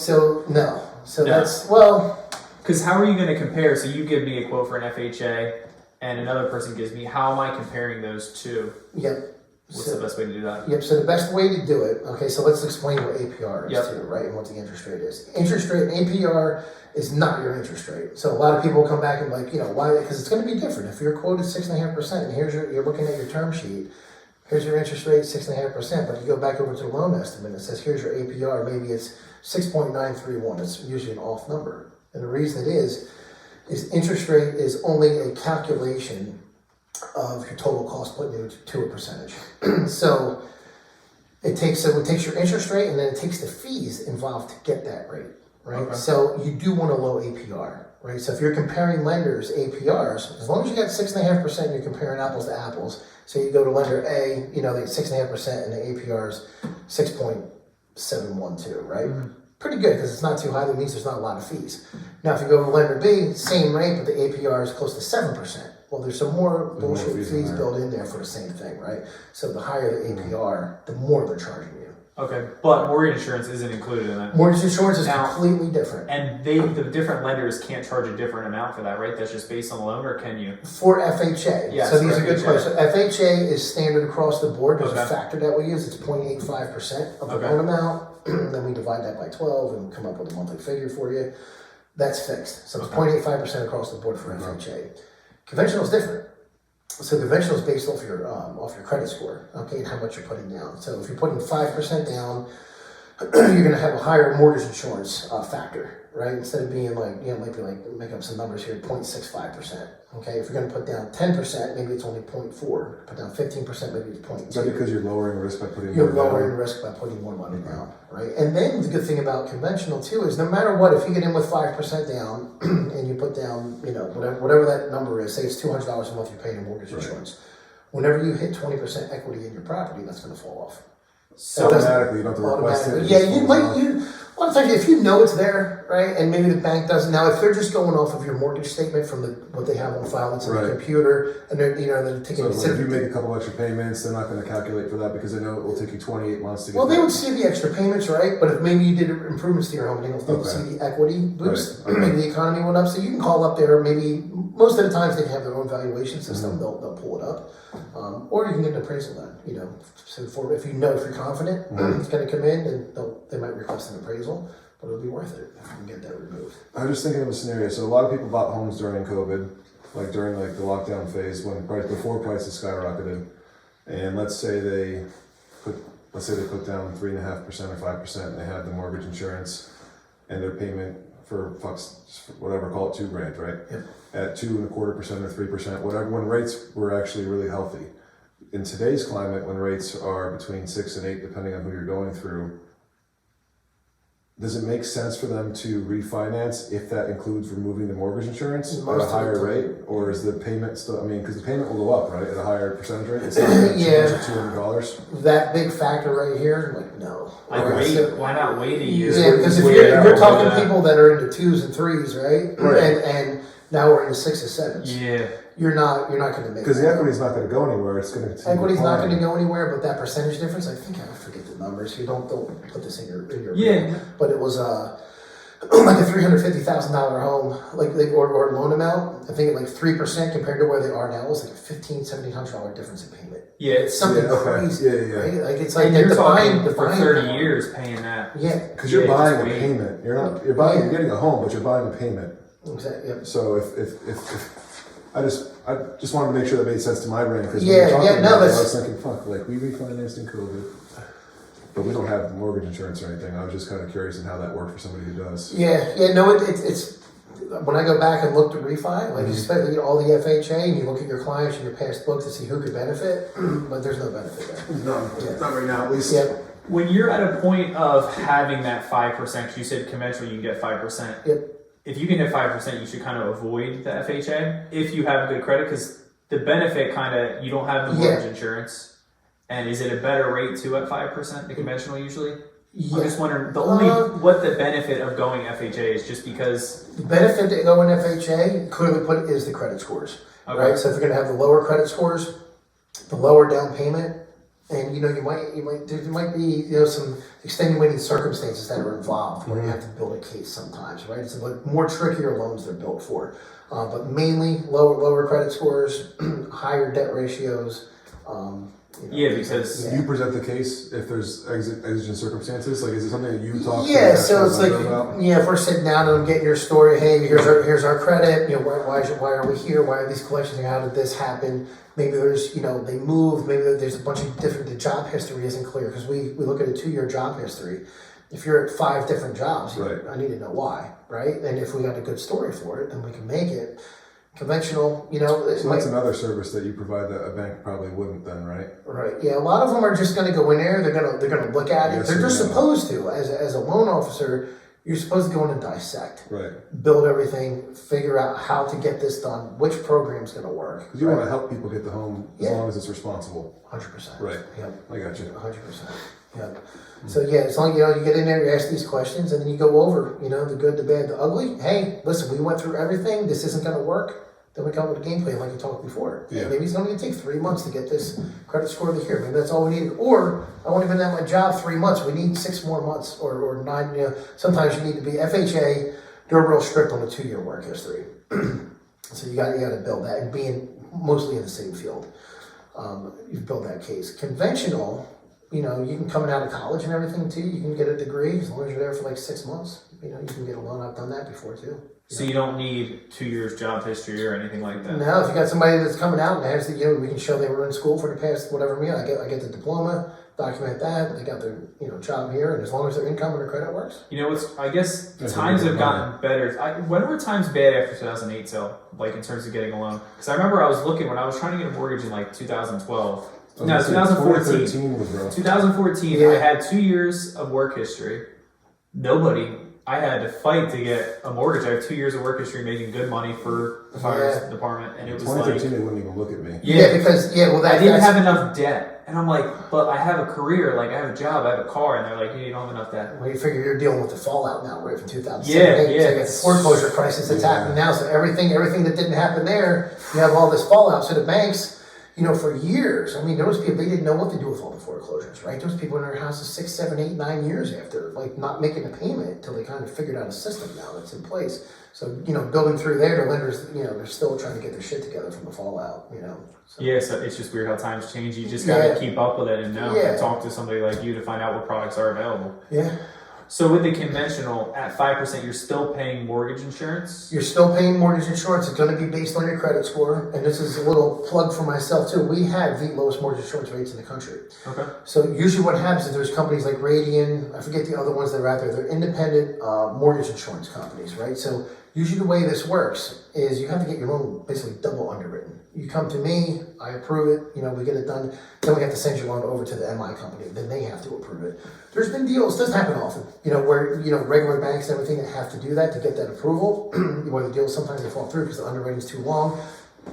no. So No. that's, well, Because how are you going to compare? So you give me a quote for an FHA, and another person gives me. How am I comparing those two? Yep. What's the best way to do that? Yep, so the best way to do it, okay, so let's explain what APR is too, right, and what the interest rate is. Interest rate, APR is not your interest rate. So a lot of people come back and like, why? Because it's going to be different. If your quote is 6.5%, and you're looking at your term sheet, here's your interest rate, 6.5%, but you go back over to the loan estimate, it says here's your APR, maybe it's 6.931. It's usually an off number. And the reason it is interest rate is only a calculation of your total cost put into a percentage. So it takes your interest rate and then it takes the fees involved to get that rate, right? Okay. So you do want a low APR, right? So if you're comparing lenders' APRs, as long as you got 6.5% and you're comparing apples to apples, so you go to lender A, they get 6.5% and the APR is 6.712, right? Mm-hmm. Pretty good because it's not too high. That means there's not a lot of fees. Now, if you go to lender B, same rate, but the APR is close to 7%. Well, there's some more bullshit fees built in there for the same thing, right? So the higher the APR, the more they're charging you. Okay, but mortgage insurance isn't included in that. Mortgage insurance is completely different. And the different lenders can't charge a different amount for that, right? That's just based on the loan, or can you? For FHA. Yes, so these are good FHA. questions. So FHA is standard across the board. There's Okay. a factor that we use. It's 0.85% of the Okay. loan amount. Then we divide that by 12 and come up with a monthly figure for you. That's fixed. So it's 0.85% across the board for FHA. Conventional is different. So conventional is based off your credit score, okay, and how much you're putting down. So if you're putting 5% down, you're going to have a higher mortgage insurance factor, right? Instead of being like, might be like, make up some numbers here, 0.65%. Okay, if you're going to put down 10%, maybe it's only 0.4. Put down 15%, maybe it's 0.2. Is that because you're lowering risk by putting You're more lowering down? risk by putting more money down, right? And then the good thing about conventional too is no matter what, if you get in with 5% down and you put down, whatever that number is, say it's $200 a month you're paying in mortgage insurance. Whenever you hit 20% equity in your property, that's going to fall off. So Automatically, you don't have to request it. Yeah, a lot of times if you know it's there, right, and maybe the bank doesn't. Now, if they're just going off of your mortgage statement from what they have on file, it's in the computer, and they're taking. So if you make a couple extra payments, they're not going to calculate for that because they know it will take you 28 months to get. Well, they would see the extra payments, right? But if maybe you did improvements to your home, they don't see the equity boost. Right. Maybe the economy went up, so you can call up there. Maybe most of the times they have their own valuation system. Mm-hmm. They'll pull it up, or you can get an appraisal done. So if you're confident it's going to come in, then they might request an appraisal. But it'll be worth it if you can get that removed. I'm just thinking of a scenario. So a lot of people bought homes during COVID, during the lockdown phase before prices skyrocketed, and let's say they put down 3.5% or 5%, and they have the mortgage insurance, and their payment for whatever, call it $2,000, right? Yep. At 2.25% or 3%, whatever. When rates were actually really healthy, in today's climate, when rates are between 6 and 8, depending on who you're going through. Does it make sense for them to refinance if that includes removing the mortgage insurance at a higher rate? Or is the payment still, because the payment will go up, right, at a higher percentage rate? It's not going to change at $200. That big factor right here, no. Why not wait a year? Yeah, because if you're talking people that are into 2s and 3s, right? And now we're into 6s and 7s. Yeah. You're not going to make because the equity's not going to go anywhere. It's going to continue. Equity's not going to go anywhere, but that percentage difference, I think I forget the numbers. You don't put this in your Yeah. But it was like a $350,000 home, or loan amount. I think 3% compared to where they are now was like a $1,700 difference in payment. Yeah, It's something crazy. Yeah. Right? Like it's like and you're the talking buying for 30 years paying that. Yeah, because you're buying a wait. payment. You're getting a home, but you're buying a payment. exactly. Yep. So if I just wanted to make sure that made sense to my brain because I was thinking, fuck, we refinanced in COVID, but we don't have mortgage insurance or anything. I was just kind of curious in how that worked for somebody who does. No, it's when I go back and look to refi, especially all the FHA, and you look at your clients and your past books to see who could benefit, but there's no benefit there. Not right now, at least. Yeah. When you're at a point of having that 5%, because you said conventionally you can get 5%. Yep. If you can get 5%, you should kind of avoid the FHA if you have good credit, because the benefit you don't have the mortgage insurance. And is it a better rate too at 5%, the conventional usually? Yeah. I'm just wondering, what the benefit of going FHA is, just because... The benefit to go in FHA, clearly put, is the credit scores. Okay. Right? So if you're going to have the lower credit scores, the lower down payment, And there might be some extenuating circumstances that are involved where you have to build a case sometimes, right? It's like more trickier loans they're built for, but mainly lower credit scores, higher debt ratios. Because you present the case if there's exigent circumstances. Like, is it something that you talk? Yeah, to so it's like about? if we're sitting down and getting your story, hey, here's our credit. Why are we here? Why are these collections? How did this happen? Maybe there's they moved. Maybe there's a bunch of different. The job history isn't clear because we look at a 2-year job history. If you're at 5 different jobs, right. I need to know why, right? And if we got a good story for it, then we can make it. Conventional, So that's another service that you provide that a bank probably wouldn't then, right? Right. Yeah. A lot of them are just going to go in there. They're going to look at it. Yes, They're just supposed to. As a loan officer, you're supposed to go in and dissect, right? Build everything, figure out how to get this done, which program's going to work. Because you want to help people get the home as long as it's responsible. 100%. Right. Yep. I got you. 100%. Yeah. So as long as you get in there, you ask these questions, and then you go over, the good, the bad, the ugly. Hey, listen, we went through everything. This isn't going to work. Then we come up with a game plan like you talked before. Yeah. Maybe it's only going to take 3 months to get this credit score to here. Maybe that's all we need. Or I won't even have my job 3 months. We need 6 more months or 9. Sometimes you need to be FHA. They're real strict on the 2-year work history. So you got to build that, and being mostly in the same field, you build that case. Conventional, you can come out of college and everything too. You can get a degree as long as you're there for like 6 months. You can get a loan. I've done that before too. So you don't need 2 years job history or anything like that? No, if you got somebody that's coming out and has we can show they were in school for the past whatever year. I get the diploma, document that, they got their job here, and as long as their income and their credit works. I guess times have gotten better. When were times bad after 2008, so like in terms of getting a loan? Because I remember I was looking when I was trying to get a mortgage in like 2012. No, 2014. 2014, Yeah. I had 2 years of work history. I had to fight to get a mortgage. I have 2 years of work history making good money for the fire department. And it was 2013, they wouldn't even look at me. Yeah, because, I didn't have enough debt. And I'm like, but I have a career, like I have a job, I have a car. And they're like, you don't have enough debt. Well, you figure you're dealing with the fallout now, right, from 2007. Yeah. So you got the foreclosure crisis that's happening now. So everything that didn't happen there, you have all this fallout. So the banks, for years, there was people, they didn't know what to do with all the foreclosures, right? There was people in their houses 6, 7, 8, 9 years after, like not making a payment until they kind of figured out a system now that's in place. So, building through there, the lenders, they're still trying to get their shit together from the fallout, So. Yeah, so it's just weird how times change. You just got to keep up with it and know and talk to somebody like you to find out what products are available. Yeah. So with the conventional, at 5%, you're still paying mortgage insurance? You're still paying mortgage insurance. It's going to be based on your credit score. And this is a little plug for myself, too. We have the lowest mortgage insurance rates in the country. Okay. So usually what happens is there's companies like Radian, I forget the other ones that are out there. They're independent mortgage insurance companies, right? So usually the way this works is you have to get your loan basically double underwritten. You come to me, I approve it, we get it done. Then we have to send your loan over to the MI company. Then they have to approve it. There's been deals, doesn't happen often, where, regular banks and everything that have to do that to get that approval, where the deals sometimes they fall through because the underwriting's too long.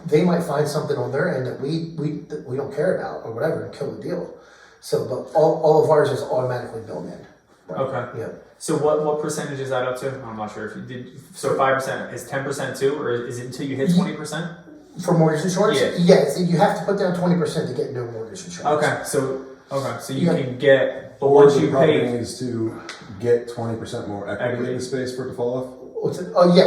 They might find something on their end that we don't care about or whatever and kill the deal. So, but all of ours is automatically built in. Right? Okay. Yeah. So what percentage is that up to? I'm not sure if you did. So 5% is 10% too, or is it until you hit 20%? For mortgage insurance? Yeah. Yes, you have to put down 20% to get no mortgage insurance. Okay, so you can get, but once you pay, needs to get 20% more equity in the space for it to fall off.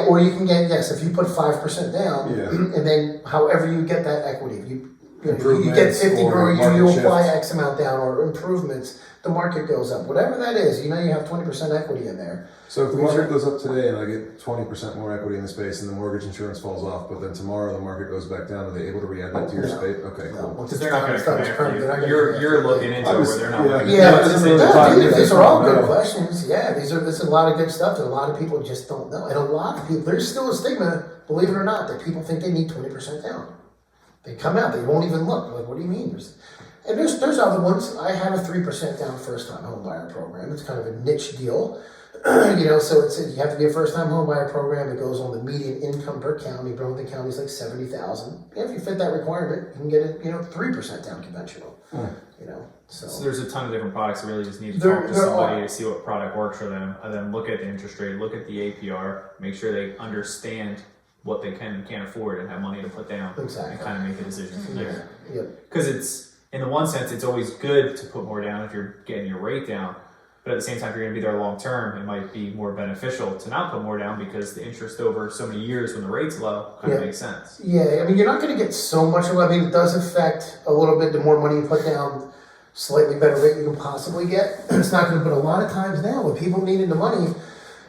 Or you can get if you put 5% down, and then however you get that equity, you get 50 or you apply X amount down or improvements, the market goes up, whatever that is. You have 20% equity in there. So if the market goes up today and I get 20% more equity in the space and the mortgage insurance falls off, but then tomorrow the market goes back down, are they able to re-add that to your space? Okay, cool. because they're not going to come after you. You're looking into it where they're not. These are all good questions. Yeah, this is a lot of good stuff that a lot of people just don't know. And a lot of people, there's still a stigma, believe it or not, that people think they need 20% down. They come out, they won't even look. Like, what do you mean? There's other ones. I have a 3% down first-time home buyer program. It's kind of a niche deal. So you have to be a first-time home buyer program. It goes on the median income per county. Burlington County is like $70,000. If you fit that requirement, you can get it, 3% down conventional. So there's a ton of different products. You really just need to talk to somebody to see what product works for them, and then look at the interest rate, look at the APR, make sure they understand what they can and can't afford and have money to put down, and kind of make a decision from there. Because in the one sense, it's always good to put more down if you're getting your rate down. But at the same time, if you're going to be there long term, it might be more beneficial to not put more down because the interest over so many years when the rate's low kind of makes sense. Yeah, I mean, you're not going to get so much of it. I mean, it does affect a little bit. The more money you put down, slightly better rate you can possibly get. It's not going to, but a lot of times now, when people needing the money,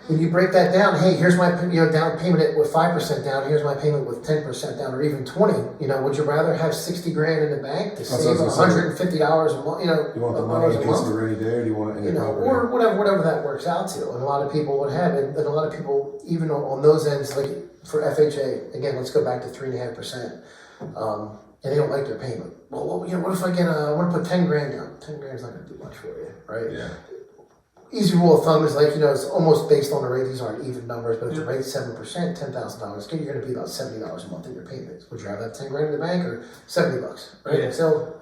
when you break that down, hey, here's my down payment with 5% down, here's my payment with 10% down, or even 20. Would you rather have 60 grand in the bank to save $150 a month? You want the money in case of a rainy day, or do you want it in your property? Or whatever that works out to. And a lot of people would have it, and a lot of people, even on those ends, like for FHA, again, let's go back to 3.5%. And they don't like their payment. Well, what if I want to put 10 grand down? 10 grand is not going to do much for you, right? Yeah. Easy rule of thumb is it's almost based on the rate. These aren't even numbers, but if the rate's 7%, $10,000, you're going to be about $70 a month in your payments. Would you rather have 10 grand in the bank or $70, right? Yeah. So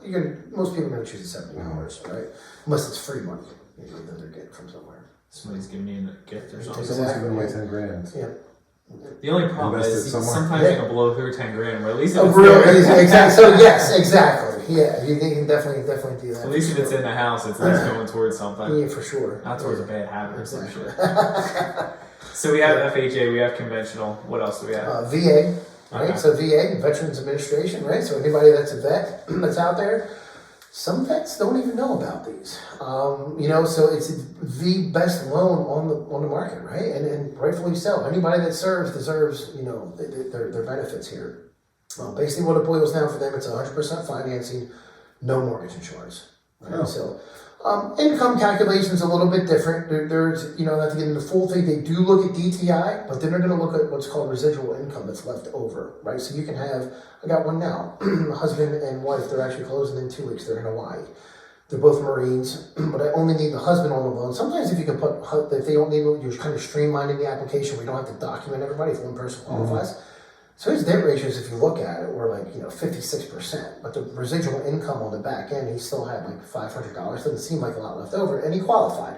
most people are going to choose the $70, right? Unless it's free money that they're getting from somewhere. Somebody's giving you a gift or something. Someone's giving away 10 grand. Yeah. The only problem is sometimes you can blow through 10 grand, but at least exactly. So yes, exactly. Yeah, you can definitely do that. At least if it's in the house, it's at least going towards something. Yeah, for sure. Not towards a bad habit or some shit. So we have FHA, we have conventional. What else do we have? VA, right? Okay. So VA, Veterans Administration, right? So anybody that's a vet that's out there, some vets don't even know about these. So it's the best loan on the market, right? And rightfully so. Anybody that serves deserves, their benefits here. Basically, what it boils down for them, it's 100% financing, no mortgage insurance. Right? Oh. So, income calculations a little bit different. There's, not to get into the full thing, they do look at DTI, but then they're going to look at what's called residual income that's left over, right? So you can have, I got one now, husband and wife, they're actually closing in 2 weeks, they're in Hawaii. They're both Marines, but I only need the husband on the loan. Sometimes if you can if they don't need, you're kind of streamlining the application, we don't have to document everybody if one person qualifies. Mm-hmm. So his debt ratios, if you look at it, were 56%. But the residual income on the back end, he still had $500. Doesn't seem like a lot left over, and he qualified.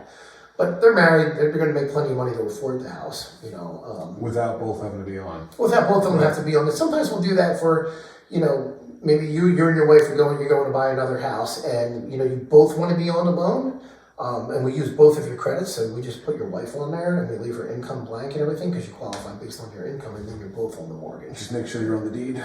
But they're married; they're going to make plenty of money to afford the house. Without both having to be on. Without both of them have to be on. But sometimes we'll do that for, maybe you're and your wife you're going to buy another house, and you both want to be on the loan. And we use both of your credits, so we just put your wife on there, and we leave her income blank and everything because you qualify based on your income, and then you're both on the mortgage. Just make sure you're on the deed.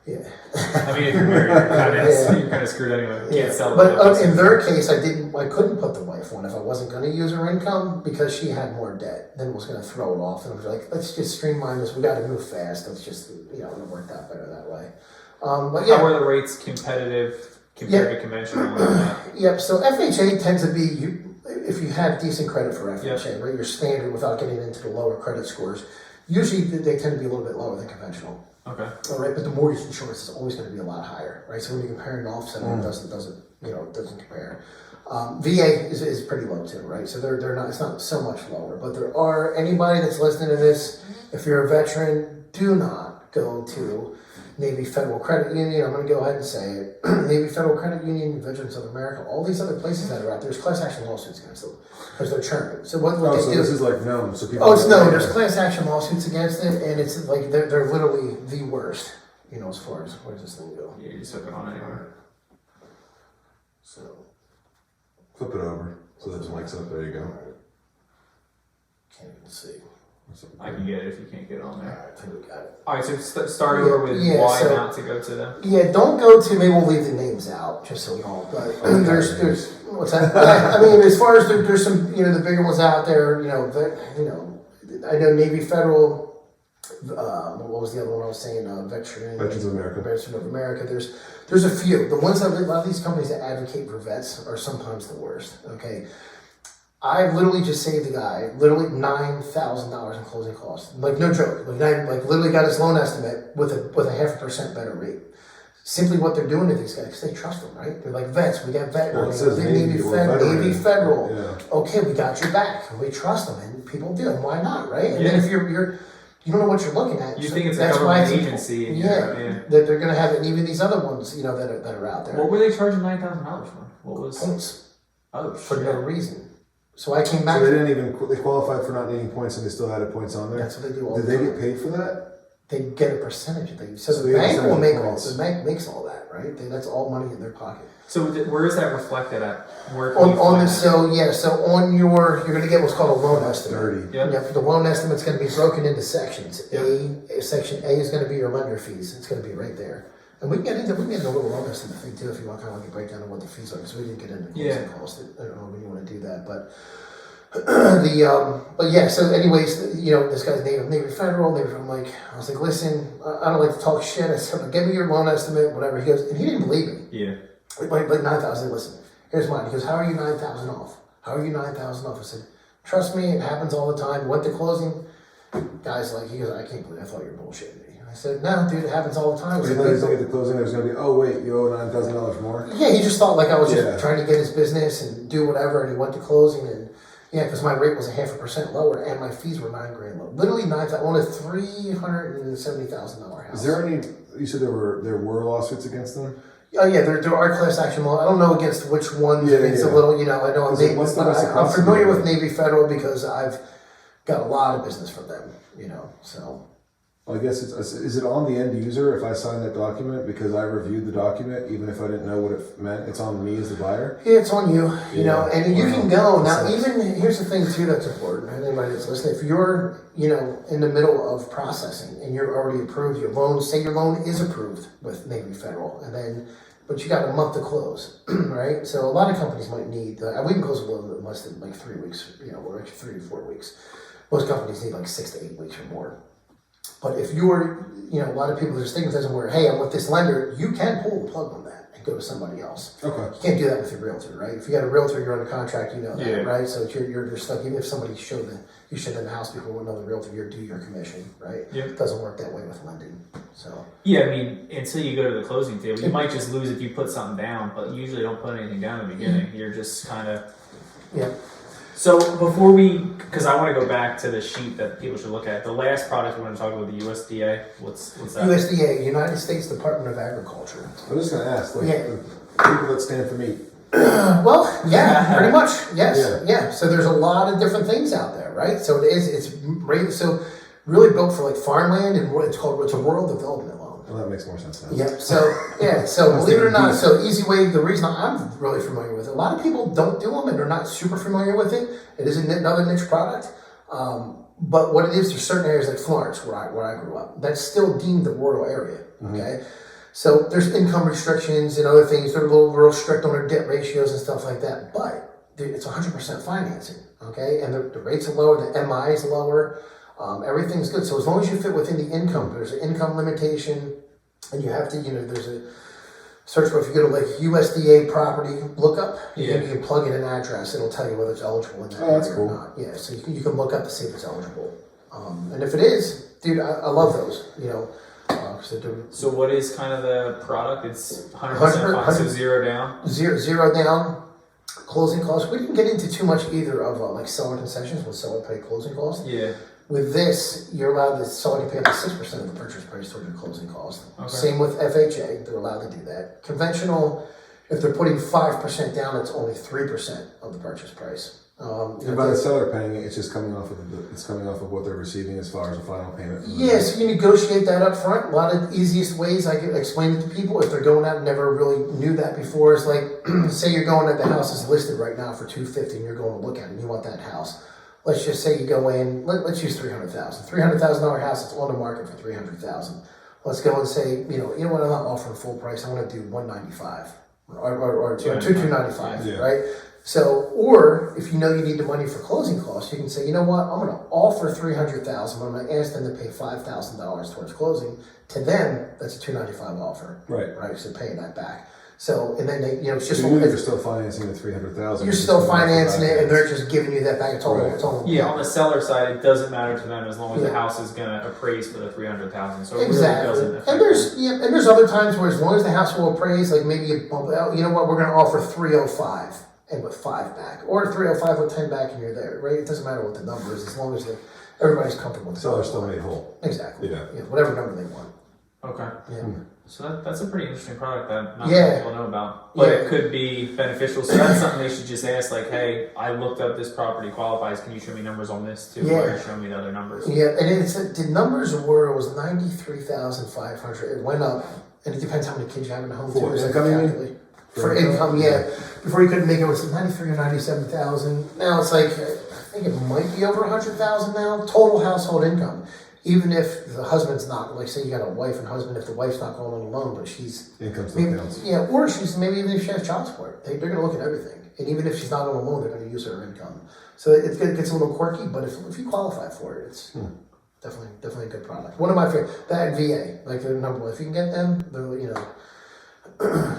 Yeah. I mean, if you're married, you're kind of screwed anyway. You can't sell it. But in their case, I couldn't put the wife on if I wasn't going to use her income because she had more debt. Then it was going to throw it off, and I was like, let's just streamline this. We got to move fast. Let's just, it worked out better that way. But yeah. How are the rates competitive compared to conventional? Yep. So FHA tends to be if you have decent credit for FHA, right? Your standard without getting into the lower credit scores. Usually they tend to be a little bit lower than conventional. Okay. All right, but the mortgage insurance is always going to be a lot higher, right? So when you compare an offset, it doesn't compare. VA is pretty low too, right? So they're not. It's not so much lower, but there are anybody that's listening to this. If you're a veteran, do not go to Navy Federal Credit Union. I'm going to go ahead and say it. Navy Federal Credit Union, Veterans of America, all these other places that are out there, there's class action lawsuits against them because they're churning. So what they do? This is known. So people. Oh, it's known. There's class action lawsuits against it, and it's they're literally the worst. As far as where does this thing go? Yeah, you just hook it on anywhere. So flip it over so that it lights up. There you go. Can't even see. I can get it if you can't get it on there. Alright, I think we got it. Alright, so start over with why not to go to them. Yeah, don't go to, maybe we'll leave the names out, just so we don't, but there's, what's that? I mean, as far as there's some, the bigger ones out there, I know Navy Federal, what was the other one I was saying, Veterans of America. Veterans of America, there's a few. The ones that, a lot of these companies that advocate for vets are sometimes the worst, okay? I literally just saved the guy literally $9,000 in closing costs. No joke. Literally got his loan estimate with a 0.5% better rate. Simply what they're doing to these guys, because they trust them, right? They're like vets. We got vet. Well, it says Navy Federal. Yeah. Okay, we got your back. We trust them, and people do. And why not, right? And then if you don't know what you're looking at. You think it's a government agency. That they're going to have it. And even these other ones, that are out there. What were they charging $9,000 for? What was points? Oh, for no reason. So I came back. So they qualified for not needing points, and they still added points on there. That's what they do all Did the they time. get paid for that? they get a percentage of things. So So the they bank will understand make the all, points. the bank makes all that, right? That's all money in their pocket. So where is that reflected at? Where can you On find the, that? so on you're going to get what's called a loan estimate. Dirty. Yeah. Yeah, the loan estimate's going to be broken into sections. Section A is going to be your lender fees. It's going to be right there. And we can get into a little loan estimate thing too if you want kind of like a breakdown of what the fees are, because we didn't get into closing costs. I don't know when you want to do that, but but yeah. So anyways, you know, this guy's Navy Federal. I'm like, I was like, listen, I don't like to talk shit. I said, give me your loan estimate, whatever. He goes, and he didn't believe me. Yeah. Like 9,000. Listen, here's mine. He goes, how are you 9,000 off? How are you 9,000 off? I said, trust me, it happens all the time. Went to closing. Guys, like, he goes, I can't believe I thought you were bullshitting me. I said, no, dude, it happens all the time. So you thought he was going to get the closing, there's going to be, oh wait, you owe $9,000 more? Yeah, he just thought like I was just Yeah. trying to get his business and do whatever, and he went to closing, and yeah, because my rate was 0.5% lower, and my fees were $9,000 low. Literally $9,000 on a $370,000 house. Is there any, you said there were lawsuits against them? Oh yeah, there are class action law. I don't know against which ones. Yeah, It's yeah. a little, you know, I know What's the best I'm familiar possible? with Navy Federal because I've got a lot of business from them, you know, so. Well, I guess is it on the end user if I sign that document because I reviewed the document, even if I didn't know what it meant? It's on me as the buyer? Yeah, it's on you, you know, Yeah. and you can go. Now, Makes sense. even, here's the thing too that's important, and anybody that's listening, if you're, you know, in the middle of processing and you're already approved, your loan, say your loan is approved with Navy Federal, and then, but you got a month to close, right? So a lot of companies might need, we can close a loan in less than like 3 weeks, you know, or actually 3 to 4 weeks. Most companies need like 6 to 8 weeks or more. But if you're, you know, a lot of people, there's stigmatism where, hey, I'm with this lender, you can pull the plug on that and go to somebody else. Okay. You can't do that with your realtor, right? If you got a realtor, you're under contract, you know that, Yeah. right? So you're stuck. Even if somebody you showed them the house before with another realtor, you're due your commission, right? Yeah. It doesn't work that way with lending. So Yeah, I mean, until you go to the closing table, you might just lose if you put something down, but you usually don't put anything down in the beginning. You're just kind of. yeah, So before because I want to go back to the sheet that people should look at. The last product we're going to talk about, the USDA. What's that? USDA, United States Department of Agriculture. I was just going to ask, like, Yeah. the people that stand for meat. Well, yeah, pretty much, yes, Yeah. yeah. So there's a lot of different things out there, right? So it's really built for like farmland, and it's a rural development loan. Well, that makes more sense now. Yep. So yeah. So believe it or not, so easy way. The reason I'm really familiar with it, a lot of people don't do them and they're not super familiar with it. It is another niche product. But what it is, there's certain areas like Florence, where I grew up, that's still deemed the rural area. Okay. So there's income restrictions and other things. They're a little real strict on their debt ratios and stuff like that. But it's 100% financing. Okay. And the rates are lower. The MI is lower. Everything's good. So as long as you fit within the income, there's an income limitation, and you have to, you know, there's a search bar. If you go to like USDA property lookup, you can plug in an address. It'll tell you whether it's eligible in that area that's cool. or not. Yeah, so you can look up to see if it's eligible. And if it is, dude, I love those. You know, So what is kind of the product? It's 100% 100% fine, so zero down. zero down. Closing costs. We didn't get into too much either of like seller concessions when seller pay closing costs. Yeah. With this, you're allowed to seller can pay up to 6% of the purchase price towards your closing cost. Okay. Same with FHA, they're allowed to do that. Conventional, if they're putting 5% down, it's only 3% of the purchase price. And by the seller paying it, it's just coming off of what they're receiving as far as the final payment. Yeah, so you negotiate that up front. A lot of easiest ways I can explain it to people if they're going out and never really knew that before is like, say you're going at the house is listed right now for $250 and you're going to look at it and you want that house. Let's just say you go in, let's use $300,000. $300,000 house that's on the market for $300,000. Let's go and say, you know what, I'm not offering full price. I want to do $195 or $295, Yeah. right? So, or if you know you need the money for closing costs, you can say, you know what, I'm going to offer $300,000, but I'm going to ask them to pay $5,000 towards closing. To them, that's a $295 offer, right? So paying that back. So, and then they, you know, it's just you're still financing the $300,000. you're still financing it, and they're just giving you that back. It's all Yeah, on the seller side, it doesn't matter to them as long as the Yeah. house is going to appraise for the $300,000. So it Exactly. really doesn't affect And there's other times where as long as the house will appraise, like maybe you bump it out, you know what, we're going to offer 305 and with 5 back, or 305 with 10 back, and you're there, right? It doesn't matter what the number is as long as everybody's comfortable with the Seller's still made whole. Exactly. Yeah. Whatever number they want. Okay. Yeah. So that's a pretty interesting product that not Yeah. many people know about. But Yeah. it could be beneficial. So that's something they should just ask, like, hey, I looked up this property qualifies. Can you show me numbers on this too? Yeah. Or show me the other numbers? Yeah, and it's the numbers were, it was 93,500. It went up, and it depends how many kids you have in the home For too. So income, you mean? calculate. For income, yeah. Before you couldn't make it, it was 93 or 97,000. Now it's like, I think it might be over 100,000 now, total household income. Even if the husband's not, like say you got a wife and husband, if the wife's not going on a loan, but she's, Income still counts. yeah, or she's, maybe even if she has child support, they're gonna look at everything. And even if she's not on a loan, they're gonna use her income. So it gets a little quirky, but if you qualify for it, it's definitely a good product. One of my favorite, that and VA, like the number one, if you can get them, they're, you know,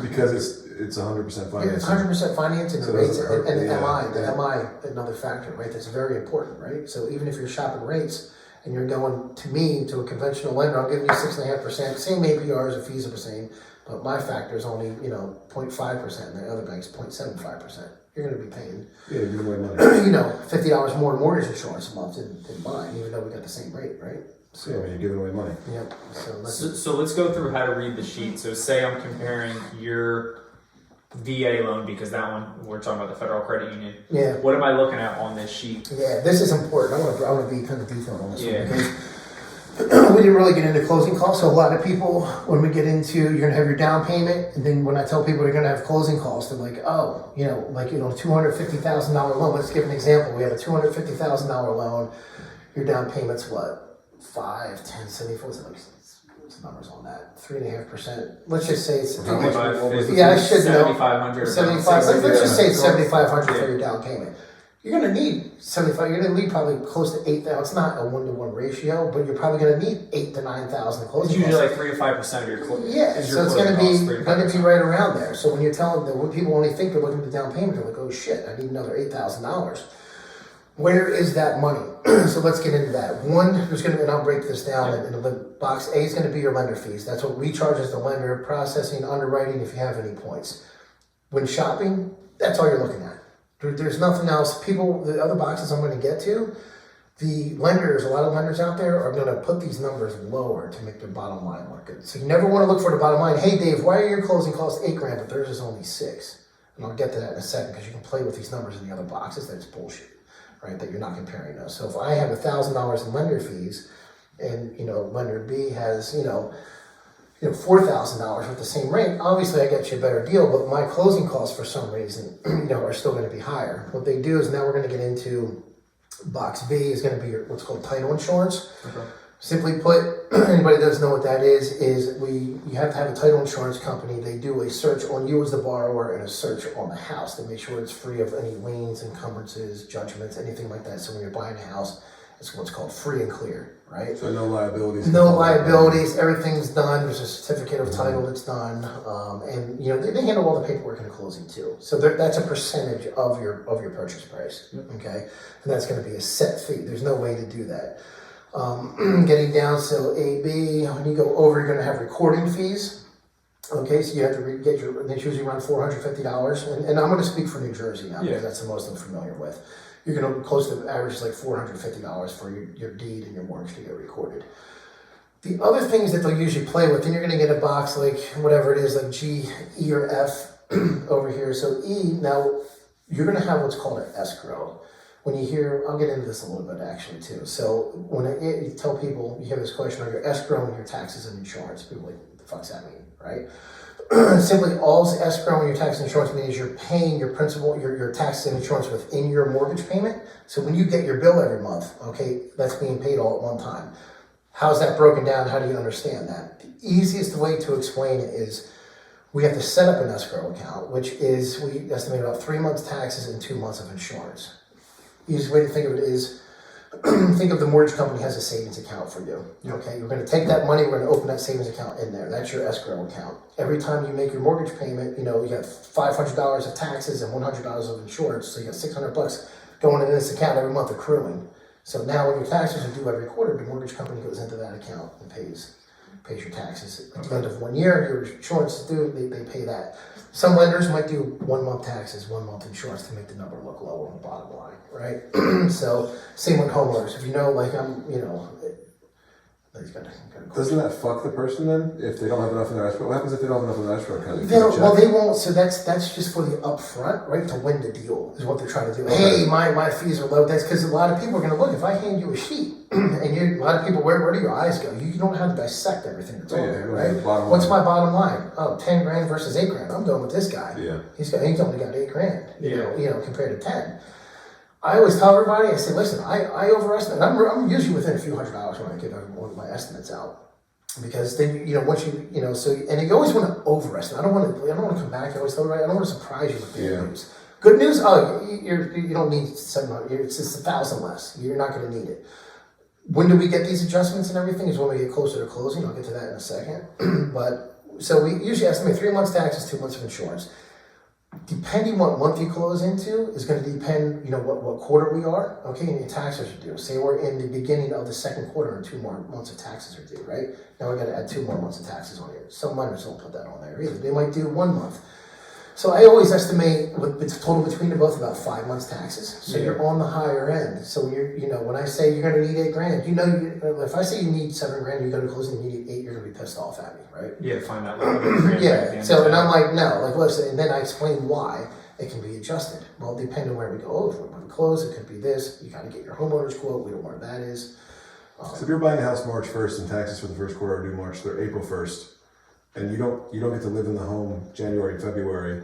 Because it's 100% financing. it's 100% financing, So the rates, it doesn't hurt. and the Yeah, the yeah. MI, another factor, right? That's very important, right? So even if you're shopping rates and you're going to a conventional lender, I'm giving you 6.5%, same APRs, the fees are the same, but my factor is only 0.5%, and the other bank's 0.75%. You're going to be paying Yeah, give away money. $50 more in mortgage insurance a month than mine, even though we got the same rate, right? So, yeah, I mean, you're giving away money. Yep. So let's go through how to read the sheet. So say I'm comparing your VA loan, because that one, we're talking about the Federal Credit Union. Yeah. What am I looking at on this sheet? Yeah, this is important. I want to be kind of detailed on this Yeah. one because we didn't really get into closing costs. So a lot of people, when we get into, you're going to have your down payment, and then when I tell people you're going to have closing costs, they're like, oh, $250,000 loan. Let's give an example. We have a $250,000 loan. Your down payment's what? 5, 10, 74. What's the numbers on that? 3.5%. Let's just say it's. How much? Yeah, I should know. 7,500. 75. Let's just say it's Yeah. 7,500 Yeah. for your down payment. You're going to need 75. You're going to need probably close to 8,000. It's not a 1-to-1 ratio, but you're probably going to need 8,000 to 9,000 It's closing usually costs. like 3 to 5% of your Yeah, so it's going to be right around there. So when you're telling them, when people only think they're looking at the down payment, they're like, oh shit, I need another $8,000. Where is that money? So let's get into that. One, there's going to be, and I'll break this down. In the box A is going to be your lender fees. That's what we charge as the lender, processing, underwriting, if you have any points. When shopping, that's all you're looking at. There's nothing else. People, the other boxes I'm going to get to, the lenders, a lot of lenders out there are going to put these numbers lower to make their bottom line look good. So you never want to look for the bottom line. Hey Dave, why are your closing costs $8,000, but theirs is only $6,000? And I'll get to that in a second because you can play with these numbers in the other boxes. That's bullshit, right? That you're not comparing those. So if I have $1,000 in lender fees, and lender B has $4,000 with the same rate, obviously I get you a better deal, but my closing costs for some reason, are still going to be higher. What they do is now we're going to get into box B is going to be what's called title insurance. Okay. Simply put, anybody that doesn't know what that is you have to have a title insurance company. They do a search on you as the borrower and a search on the house to make sure it's free of any liens, encumbrances, judgments, anything like that. So when you're buying a house, it's what's called free and clear, right? So no liabilities. No liabilities, everything's done. There's a certificate of title that's done, and they handle all the paperwork in the closing too. So that's a percentage of your purchase price, okay? And that's going to be a set fee. There's no way to do that. Getting down, so A, B, when you go over, you're going to have recording fees. Okay, so you have to they usually run $450, and I'm going to speak for New Jersey now because that's the most I'm familiar with. You're going to close to average is like $450 for your deed and your mortgage to get recorded. The other things that they'll usually play with, then you're going to get a box like whatever it is, like G, E, or F over here. So E, now you're going to have what's called an escrow. When you hear, I'll get into this a little bit actually too. So when you tell people, you hear this question, are your escrow and your taxes and insurance? People are like, what the fuck's that mean, right? Simply, all escrow and your tax and insurance means you're paying your principal, your taxes and insurance within your mortgage payment. So when you get your bill every month, okay, that's being paid all at one time. How's that broken down? How do you understand that? The easiest way to explain it is we have to set up an escrow account, which is, we estimate about 3 months taxes and 2 months of insurance. Easiest way to think of it is, think of the mortgage company has a savings account for you. Okay, you're going to take that money, we're going to open that savings account in there. That's your escrow account. Every time you make your mortgage payment, you got $500 of taxes and $100 of insurance, so you got $600 going in this account every month accruing. So now when your taxes are due every quarter, the mortgage company goes into that account and pays your taxes. At the end of 1 year, your insurance is due, they pay that. Some lenders might do 1 month taxes, 1 month insurance to make the number look low on the bottom line, right? So same with homeowners. If like So he's got to Doesn't that fuck the person then? If they don't have enough in their escrow? What happens if they don't have enough in their escrow account? Well, they won't. So that's just for the upfront, right? To win the deal is what they're trying to do. Hey, my fees are low. That's because a lot of people are going to look. If I hand you a sheet, and a lot of people, where do your eyes go? You don't have to dissect everything that's on there, right? What's my bottom line? Oh, 10 grand versus 8 grand. I'm going with this guy. Yeah. He's only got 8 grand. You know, compared to 10. I always tell everybody, I say, listen, I overestimate. I'm usually within a few $100s when I give everyone my estimates out, because then once so and you always want to overestimate. I don't want to come back. I always tell everybody, I don't want to surprise you with bad news. Good news, you don't need 700. It's just 1,000 less. You're not going to need it. When do we get these adjustments and everything? Is when we get closer to closing. I'll get to that in a second. But so we usually estimate 3 months taxes, 2 months of insurance. Depending what month you close into is going to depend, what quarter we are, okay, and your taxes are due. Say we're in the beginning of the second quarter and 2 more months of taxes are due, right? Now we're going to add 2 more months of taxes on here. Some lenders don't put that on there either. They might do 1 month. So I always estimate the total between the both about 5 months taxes. So you're on the higher end. So when I say you're going to need 8 grand, if I say you need 7 grand, you're going to close and you need 8, you're going to be pissed off at me, right? Yeah, find that little grand. Yeah. So and I'm like, no, listen, and then I explain why it can be adjusted. Well, depending on where we go, if we're going to close, it could be this. You got to get your homeowner's quote. We don't know where that is. So if you're buying a house March 1st and taxes for the first quarter are due April 1st, and you don't get to live in the home January and February,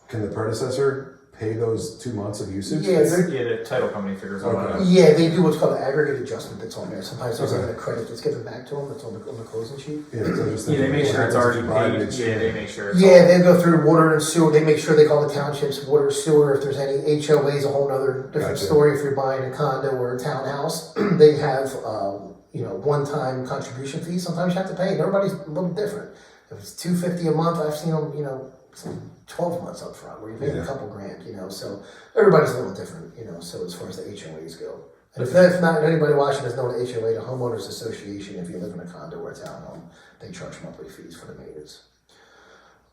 can the predecessor pay those 2 months of usage? Yeah, the title company figures all that out. Yeah, they do what's called an aggregate adjustment that's on there. Sometimes there's even a credit that's given back to them that's on the closing sheet. Yeah, they make sure it's already paid. Yeah, they make sure. They go through water and sewer. They make sure they call the townships water, sewer. If there's any HOAs, a whole other different story. If you're buying a condo or a townhouse, they have one-time contribution fees. Sometimes you have to pay, and everybody's a little different. If it's $250 a month, I've seen them, 12 months up front where you pay a couple grand, so everybody's a little different, so as far as the HOAs go. And if not anybody watching doesn't know what HOA, the homeowners association, if you live in a condo or a townhome, they charge monthly fees for the maintenance.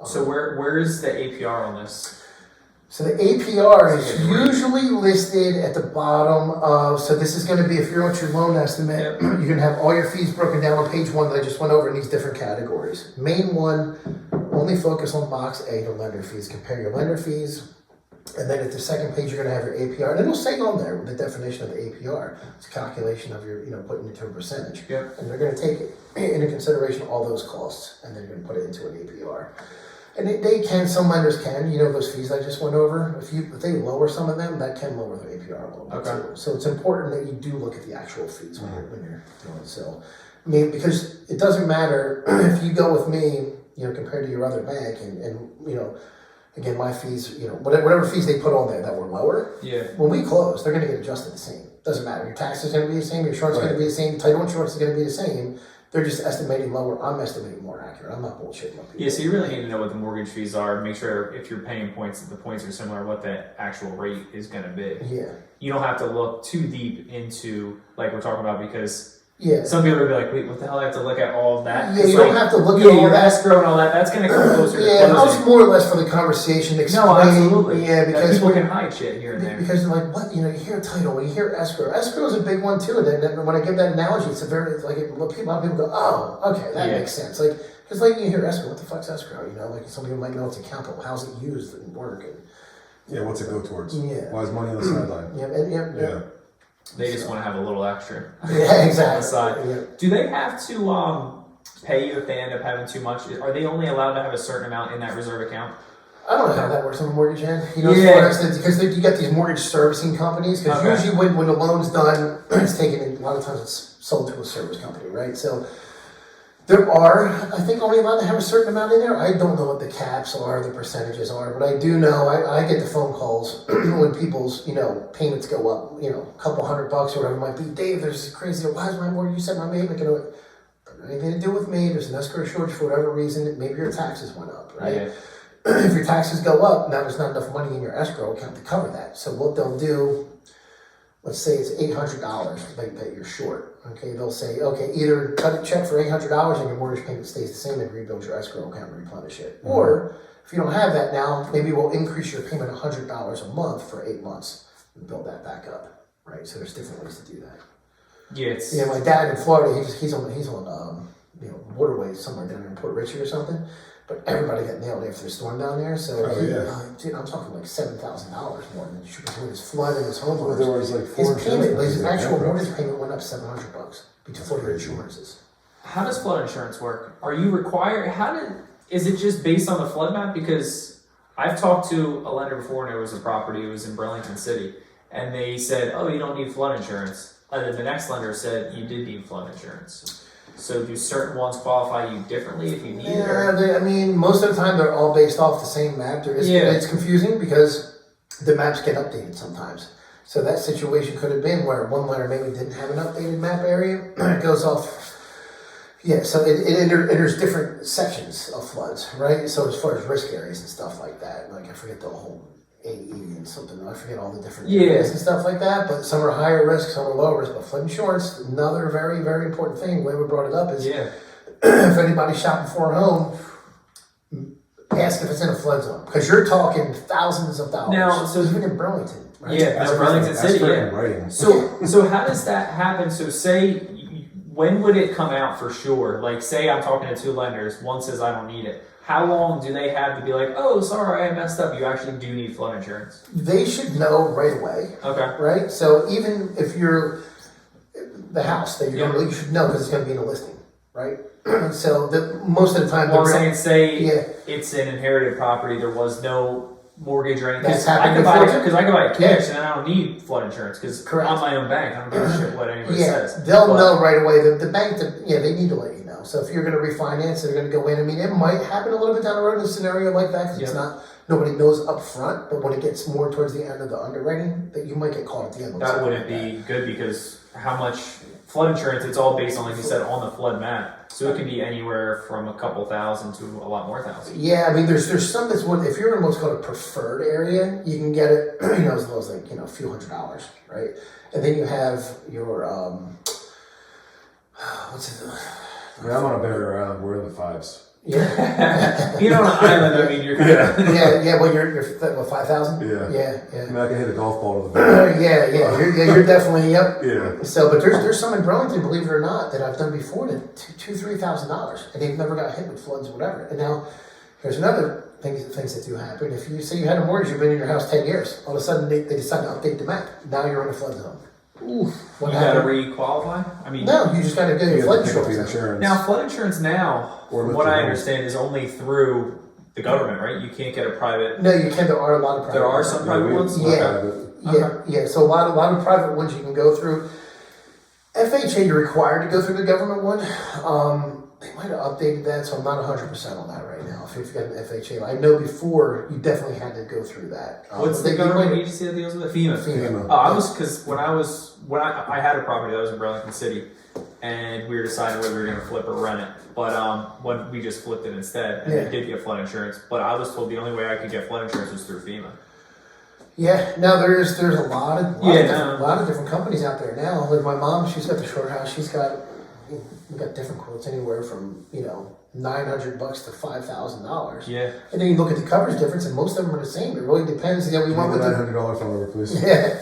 So where is the APR on this? So the APR is usually listed at the bottom of, so this is going to be, if you're on your loan estimate, you're going to have all your fees broken down on page 1 that I just went over in these different categories. Main one, only focus on box A, the lender fees. Compare your lender fees. And then at the second page, you're going to have your APR. And it'll say on there the definition of the APR. It's a calculation of your, putting it to a percentage. Yep. And they're going to take into consideration all those costs. And then you're going to put it into an APR. And they can, some lenders can, those fees I just went over. If they lower some of them, that can lower their APR a little bit too. So it's important that you do look at the actual fees when you're doing it. So, because it doesn't matter if you go with me, compared to your other bank, and again, my fees, whatever fees they put on there that were lower, when we close, they're going to get adjusted the same. Doesn't matter. Your tax is going to be the same. Your insurance is going to be the same. Title insurance is going to be the same. They're just estimating lower. I'm estimating more accurate. I'm not bullshitting up here. Yeah, so you really need to know what the mortgage fees are. Make sure if you're paying points, that the points are similar, what the actual rate is going to be. Yeah. You don't have to look too deep into, like we're talking about, because some people will be like, wait, what the hell? I have to look at all of that? Yeah, you don't have to look at all your that. escrow and all that. That's going to come closer to closing. I was more or less for the conversation explaining. No, absolutely. Yeah, because people can hide shit here and there. Because they're like, what? You hear title, you hear escrow. Escrow is a big one too. And then when I give that analogy, it's a very, a lot of people go, oh, okay, that makes sense. Because you hear escrow, what the fuck's escrow? Some people might know it's account, but how's it used and work? And, what's it go towards? Yeah. Why is money on the sideline? Yeah. They just want to have a little extra. Yeah, exactly. On the side. Do they have to pay you if they end up having too much? Are they only allowed to have a certain amount in that reserve account? I don't know how that works on the mortgage end. Because you got these mortgage servicing companies. Because usually when the loan's done, it's taken. A lot of times it's sold to a service company, right? So there are, I think, only allowed to have a certain amount in there. I don't know what the caps are, the percentages are, but I do know I get the phone calls when people's payments go up, a couple $100 or whatever it might be. Dave, there's this crazy. Why is my mortgage? You said my payment going to. Anything to do with me? There's an escrow shortage for whatever reason. Maybe your taxes went up, right? Yeah. If your taxes go up, now there's not enough money in your escrow account to cover that. So what they'll do, let's say it's $800 that you're short. Okay, they'll say, okay, either cut a check for $800 and your mortgage payment stays the same and rebuild your escrow account and replenish it. Mm-hmm. Or if you don't have that now, maybe we'll increase your payment $100 a month for 8 months and build that back up, right? So there's different ways to do that. Yeah, it's You know, my dad in Florida, he's on you know, waterways somewhere down in Port Richey or something. But everybody got nailed after the storm down there. So dude, I'm talking like $7,000 more than between his flood and his homeowners. Well, there was like His payment, his actual mortgage payment went up $700 before the insurances. how does flood insurance work? Are you required? Is it just based on the flood map? Because I've talked to a lender before, and there was a property. It was in Burlington City, and they said, "Oh, you don't need flood insurance." And then the next lender said you did need flood insurance. So do certain ones qualify you differently if you need it? I mean, most of the time they're all based off the same map. It's confusing because the maps get updated sometimes. So that situation could have been where one lender maybe didn't have an updated map area. It goes off. Yeah, so it enters different sections of floods, right? So as far as risk areas and stuff like that, like I forget the whole AE and something, I forget all the different areas and stuff like that, but some are higher risk, some are lower risk. But flood insurance, another very, very important thing, Weber brought it up, is if anybody's shopping for a home, ask if it's in a flood zone. Because you're talking thousands of dollars. Now, so even in Burlington, right? Yeah, Burlington City, So how does that happen? So say, when would it come out for sure? Like, say I'm talking to two lenders, one says I don't need it. How long do they have to be like, oh, sorry, I messed up. You actually do need flood insurance. They should know right away. Okay. Right? So even if you're the house that you're going to, you should know because it's going to be in a listing, right? So most of the time, well, I'm saying, it's an inherited property. There was no mortgage or anything. That's happened before too. Because I can buy it cash and I don't need flood insurance because I'm my own bank. I don't give a shit what anybody says. They'll know right away. The bank, they need to let you know. So if you're going to refinance, they're going to go in. I mean, it might happen a little bit down the road in a scenario like that because it's not, nobody knows up front. But when it gets more towards the end of the underwriting, that you might get caught at the end. That wouldn't be good because how much flood insurance? It's all based on, like you said, on the flood map. So it can be anywhere from a couple thousand to a lot more thousand. Yeah, I mean, there's some that's if you're in what's called a preferred area, you can get it, as low as like a few $100s, right? And then you have your what's it? I mean, I'm on a barrier island. We're in the fives. Yeah. You're on an island. I mean, you're yeah. Well, you're what, 5,000? Yeah. I mean, I can hit a golf ball to the barrier. You're definitely Yeah. So, but there's some in Burlington, believe it or not, that I've done before that $2,000-$3,000, and they've never got hit with floods or whatever. And now here's another things that do happen. If you say you had a mortgage, you've been in your house 10 years, all of a sudden they decide to update the map. Now you're in a flood zone. Oof. You got to re-qualify? I mean, no, you just got to get flood insurance. Now, flood insurance from what I understand, is only through the government, right? You can't get a private. No, you can. There are a lot of private. There are some private ones. Yeah. So a lot of private ones you can go through. FHA, you're required to go through the government one. They might have updated that, so I'm not 100% on that right now. If you've got an FHA, I know before you definitely had to go through that. What's the government agency that deals with it? FEMA. Oh, I was because when I had a property that was in Burlington City, and we were deciding whether we were going to flip or rent it. But when we just flipped it instead, and they did get flood insurance. But I was told the only way I could get flood insurance was through FEMA. Yeah, now there's a lot of different companies out there now. Like my mom, she's got the short house. We've got different quotes anywhere from $900 to $5,000. Yeah, and then you look at the coverage difference, and most of them are the same. It really depends. We went with $900 phone number, please. Yeah.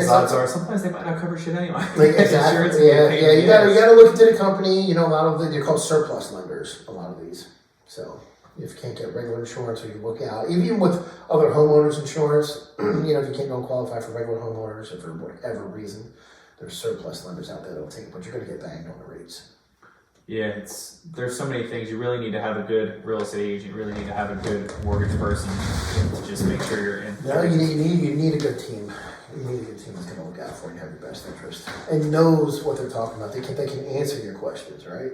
Odds are sometimes they might not cover shit anyway. Exactly. You gotta look into the company. A lot of they're called surplus lenders. A lot of these. So if you can't get regular insurance, or you look out, even with other homeowners insurance, if you don't qualify for regular homeowners, or for whatever reason, there's surplus lenders out there that'll take it, but you're gonna get banged on the rates. Yeah, there's so many things. You really need to have a good real estate agent. You really need to have a good mortgage person to just make sure you're in. No, you need a good team. You need a good team that's going to look out for you and have your best interest and knows what they're talking about. They can answer your questions, right?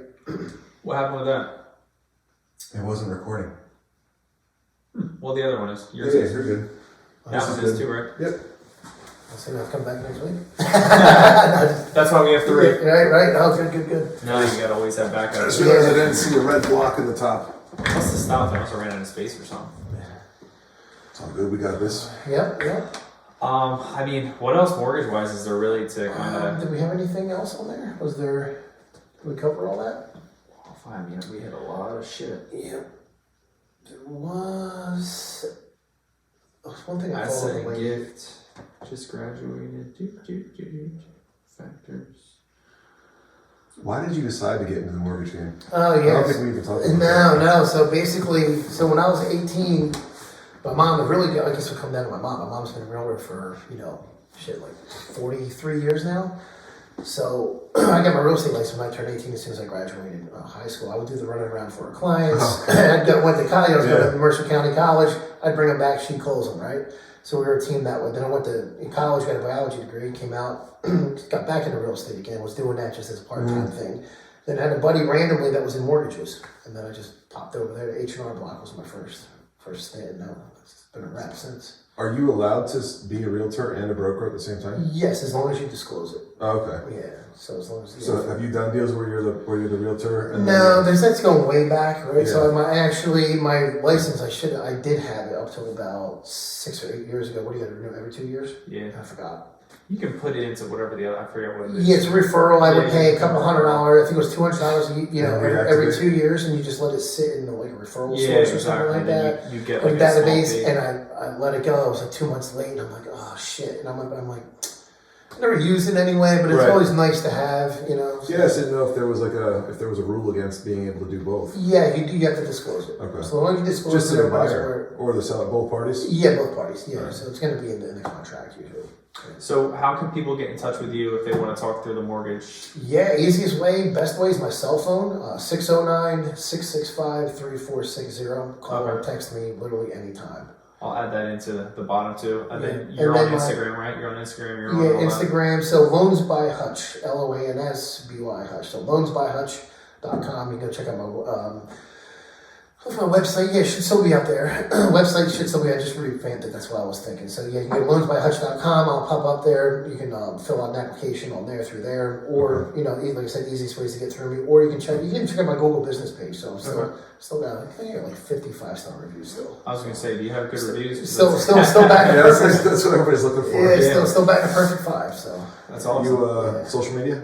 What happened with that? It wasn't recording. Well, the other one is. You're good. That was his too, right? Yep. So I'll come back next week. That's why we have 3. Right. Oh, good. No, you gotta always have backup. As soon as I didn't see a red block in the top. Must have stopped. I must have ran out of space or something. It's all good. We got this. Yep. I mean, what else mortgage-wise is there really to kind of? Did we have anything else on there? Did we cover all that? I mean, we hit a lot of shit. Yeah. There was one thing I said gift. Just graduated. Factors. Why did you decide to get into the mortgage game? Oh, I don't yes. think we even talked about that. No. So basically, when I was 18, my mom really, I guess we'll come down to my mom. My mom's been a realtor for, like 43 years now. So I got my real estate license when I turned 18 as soon as I graduated high school. I would do the running around for her clients. Went to college. I was going to Mercer County College. I'd bring them back. She'd close them, right? So we were a team that way. Then I went in college, got a biology degree, came out, got back into real estate again, was doing that just as a part-time thing. Then I had a buddy randomly that was in mortgages. And then I just popped over there to H&R Block was my first stint. And now it's been a wrap since. Are you allowed to be a realtor and a broker at the same time? Yes, as long as you disclose it. Oh, okay. Yeah, so as long as. So have you done deals where you're the realtor? And No, that's going way back, right? Yeah. So my license, I did have it up till about 6 or 8 years ago. What do you got to renew every 2 years? Yeah. I forgot. You can put it into whatever I forget what it is. Yeah, it's a referral. I would pay a couple $100. I think it was $200. Every 2 years, and you just let it sit in like a referral source or something like that. You get like a database, small fee. and I let it go. It was like 2 months late, and I'm like, oh shit, and I'm like, I never used it anyway, but it's always nice to have, Yeah, I didn't know if there was a rule against being able to do both. Yeah, you have to disclose it. Okay. So long as you disclose Just it, to the everybody's buyer aware. or the seller, both parties. Yeah, both parties. Yeah, Right. so it's going to be in the contract usually. So how can people get in touch with you if they want to talk through the mortgage? Yeah, best way is my cell phone, 609-665-3460. Call or text me literally anytime. I'll add that into the bottom too. And then Yeah. you're And on then Instagram, right? You're on Instagram. You're on Yeah, all that. Instagram. So Loans by Hutch, LOANSBY Hutch. So loansbyhutch.com. You can go check out my website. Yeah, it should still be up there. Website should still be. I just revamped it. That's what I was thinking. So yeah, you can go to loansbyhutch.com. I'll pop up there. You can fill out an application on there through there, or like I said, easiest ways to get through me. Or you can check out my Google business page. So I'm still got I think I got like 55-star reviews still. I was gonna say, do you have good reviews? Still back. Yeah, that's what everybody's looking for. Yeah, still back to perfect 5. So That's awesome. You social media?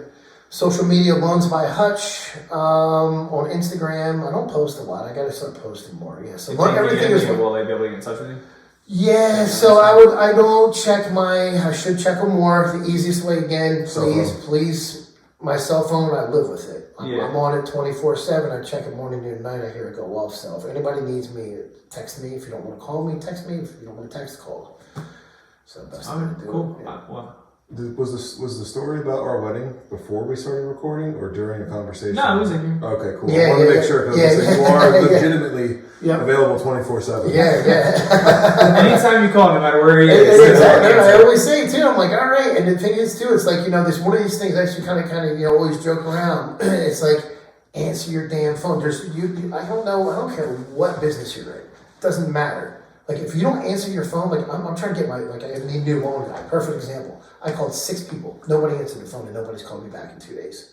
social media, Loans by Hutch, on Instagram. I don't post a lot. I gotta start posting more. Yeah, so everything is. Will they be able to get in touch with you? Yeah, so I don't check I should check them more. The easiest way again, please, my cell phone, I live with it. I'm on it 24/7. I check it morning, noon, night. I hear it go off. So if anybody needs me, text me. If you don't want to call me, text me. If you don't want to text, call. So that's thing to do. Cool. Yeah. Was the story about our wedding before we started recording or during a conversation? No, it was in here. Okay, cool. Yeah, I wanted to make sure because you are legitimately available 24/7. Yeah. Anytime you call, no matter where he is. Exactly. I always say too. I'm like, all right. And the thing is too, it's like this one of these things. I actually kind of always joke around. It's like answer your damn phone. I don't know. I don't care what business you're in. It doesn't matter. Like if you don't answer your phone, like I'm trying to get I need a new loan guy. Perfect example. I called 6 people. Nobody answered the phone, and nobody's called me back in 2 days.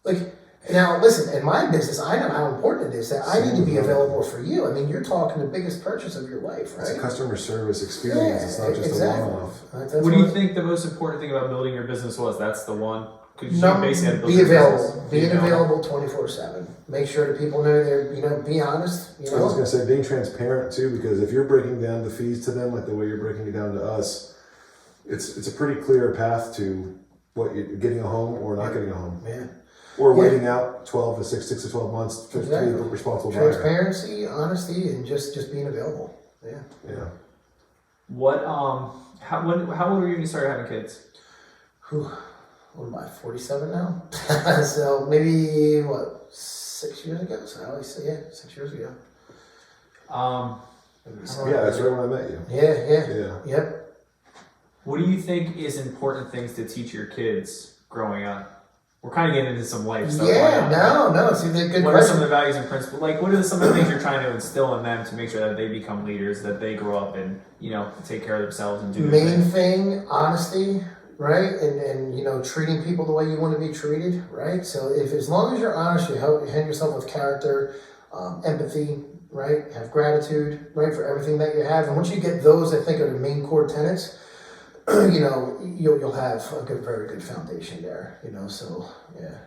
Like now, listen. In my business, I know how important it is that I need to be available for you. I mean, you're talking the biggest purchase of your life, right? It's a customer service experience. It's not just a one-off. What do you think the most important thing about building your business was? That's the one. Be available. Being available 24/7. Make sure that people know they're, be honest. I was going to say being transparent too, because if you're breaking down the fees to them like the way you're breaking it down to us, it's a pretty clear path to what you're getting a home or not getting a home. Yeah. Or waiting out 6 to 12 months to be a responsible buyer. Transparency, honesty, and just being available. Yeah. Yeah. How old were you when you started having kids? What am I, 47 now? So maybe, 6 years ago? So I always say, 6 years ago. Yeah, that's right when I met you. Yeah. Yep. What do you think is important things to teach your kids growing up? We're kind of getting into some life stuff. Yeah, no, it's a good What question. are some of the values and principles? Like, what are some of the things you're trying to instill in them to make sure that they become leaders, that they grow up and, take care of themselves and do their Main thing, honesty. Right, and treating people the way you want to be treated, right? So as long as you're honest, you hand yourself with character, empathy, right? Have gratitude, right, for everything that you have. And once you get those, I think are the main core tenets. You'll have a very good foundation there. So yeah.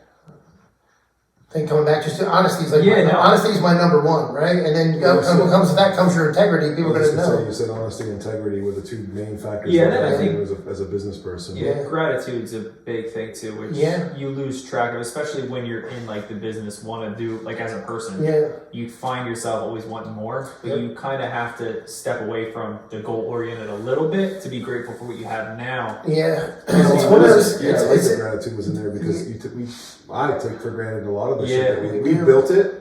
thing coming back. Just honesty is like Yeah, no. honesty is my number one, right? And then what comes with that comes your integrity. People are going to know. You said honesty and integrity were the two main factors. Yeah, that I think as a business person. Yeah, gratitude's a big thing too, which you lose track of, especially when you're in like the business, want to do like as a person. Yeah. You find yourself always wanting more, but you kind of have to step away from the goal oriented a little bit to be grateful for what you have now. Yeah. It's one of those. Yeah, I like the gratitude was in there because I take for granted a lot of the shit that we built it.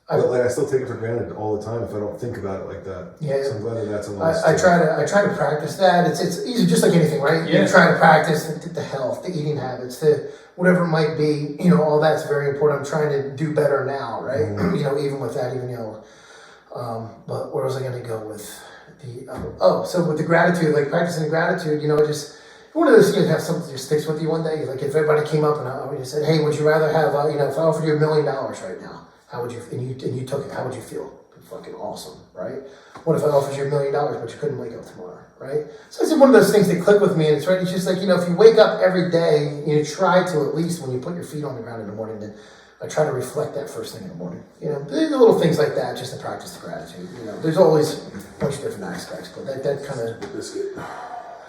But like I still take it for granted all the time if I don't think about it like that. Yeah. So I'm glad that that's a lot. I try to practice that. It's easy, just like anything, right? Yeah. You try to practice the health, the eating habits, the whatever it might be. You know, all that's very important. I'm trying to do better now, right? Mm-hmm. You know, even with that, but where was I going to go with the? So with the gratitude, like practicing gratitude, just. One of those, you have something that just sticks with you one day. Like if everybody came up and I said, "Hey, would you rather have, if I offered you $1 million right now, how would you? And you took it, how would you feel? Fucking awesome, right? What if I offered you $1 million, but you couldn't wake up tomorrow, right? So it's one of those things that click with me, and it's right. It's just like if you wake up every day, try to at least when you put your feet on the ground in the morning, then I try to reflect that first thing in the morning. The little things like that, just to practice the gratitude. There's always a bunch of different aspects, but that kind of.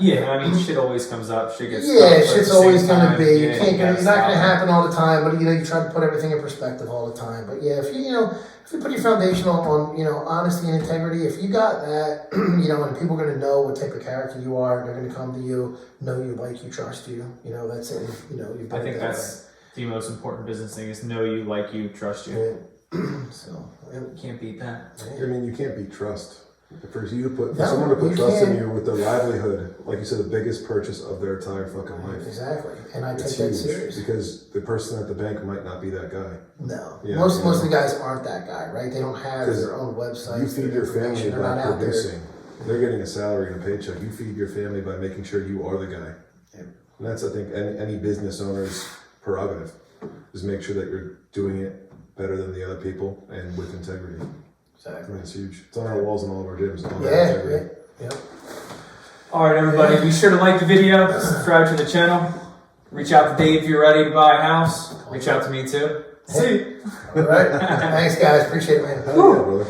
Yeah, I mean, shit always comes up. Shit gets shit's always going to be. It's not going to happen all the time, but you try to put everything in perspective all the time. But if you put your foundation on honesty and integrity, if you got that, and people are going to know what type of character you are, they're going to come to you, know you, like you, trust you. That's it. I think that's the most important business thing is know you, like you, trust you. So can't beat that. I mean, you can't beat trust. For someone to put trust in you with their livelihood, like you said, the biggest purchase of their entire fucking life. Exactly, and I take that serious because the person at the bank might not be that guy. No, most of the guys aren't that guy, right? They don't have their own website. You feed your family by producing. They're getting a salary and a paycheck. You feed your family by making sure you are the guy. Yeah. And that's, I think, any business owner's prerogative is make sure that you're doing it better than the other people and with integrity. Exactly. I mean, it's huge. It's on our walls in all of our gyms. Yeah. All right, everybody. Be sure to like the video, subscribe to the channel. Reach out to Dave if you're ready to buy a house. Reach out to me too. See you. All right. Thanks, guys. Appreciate it, man. Hell yeah, brother.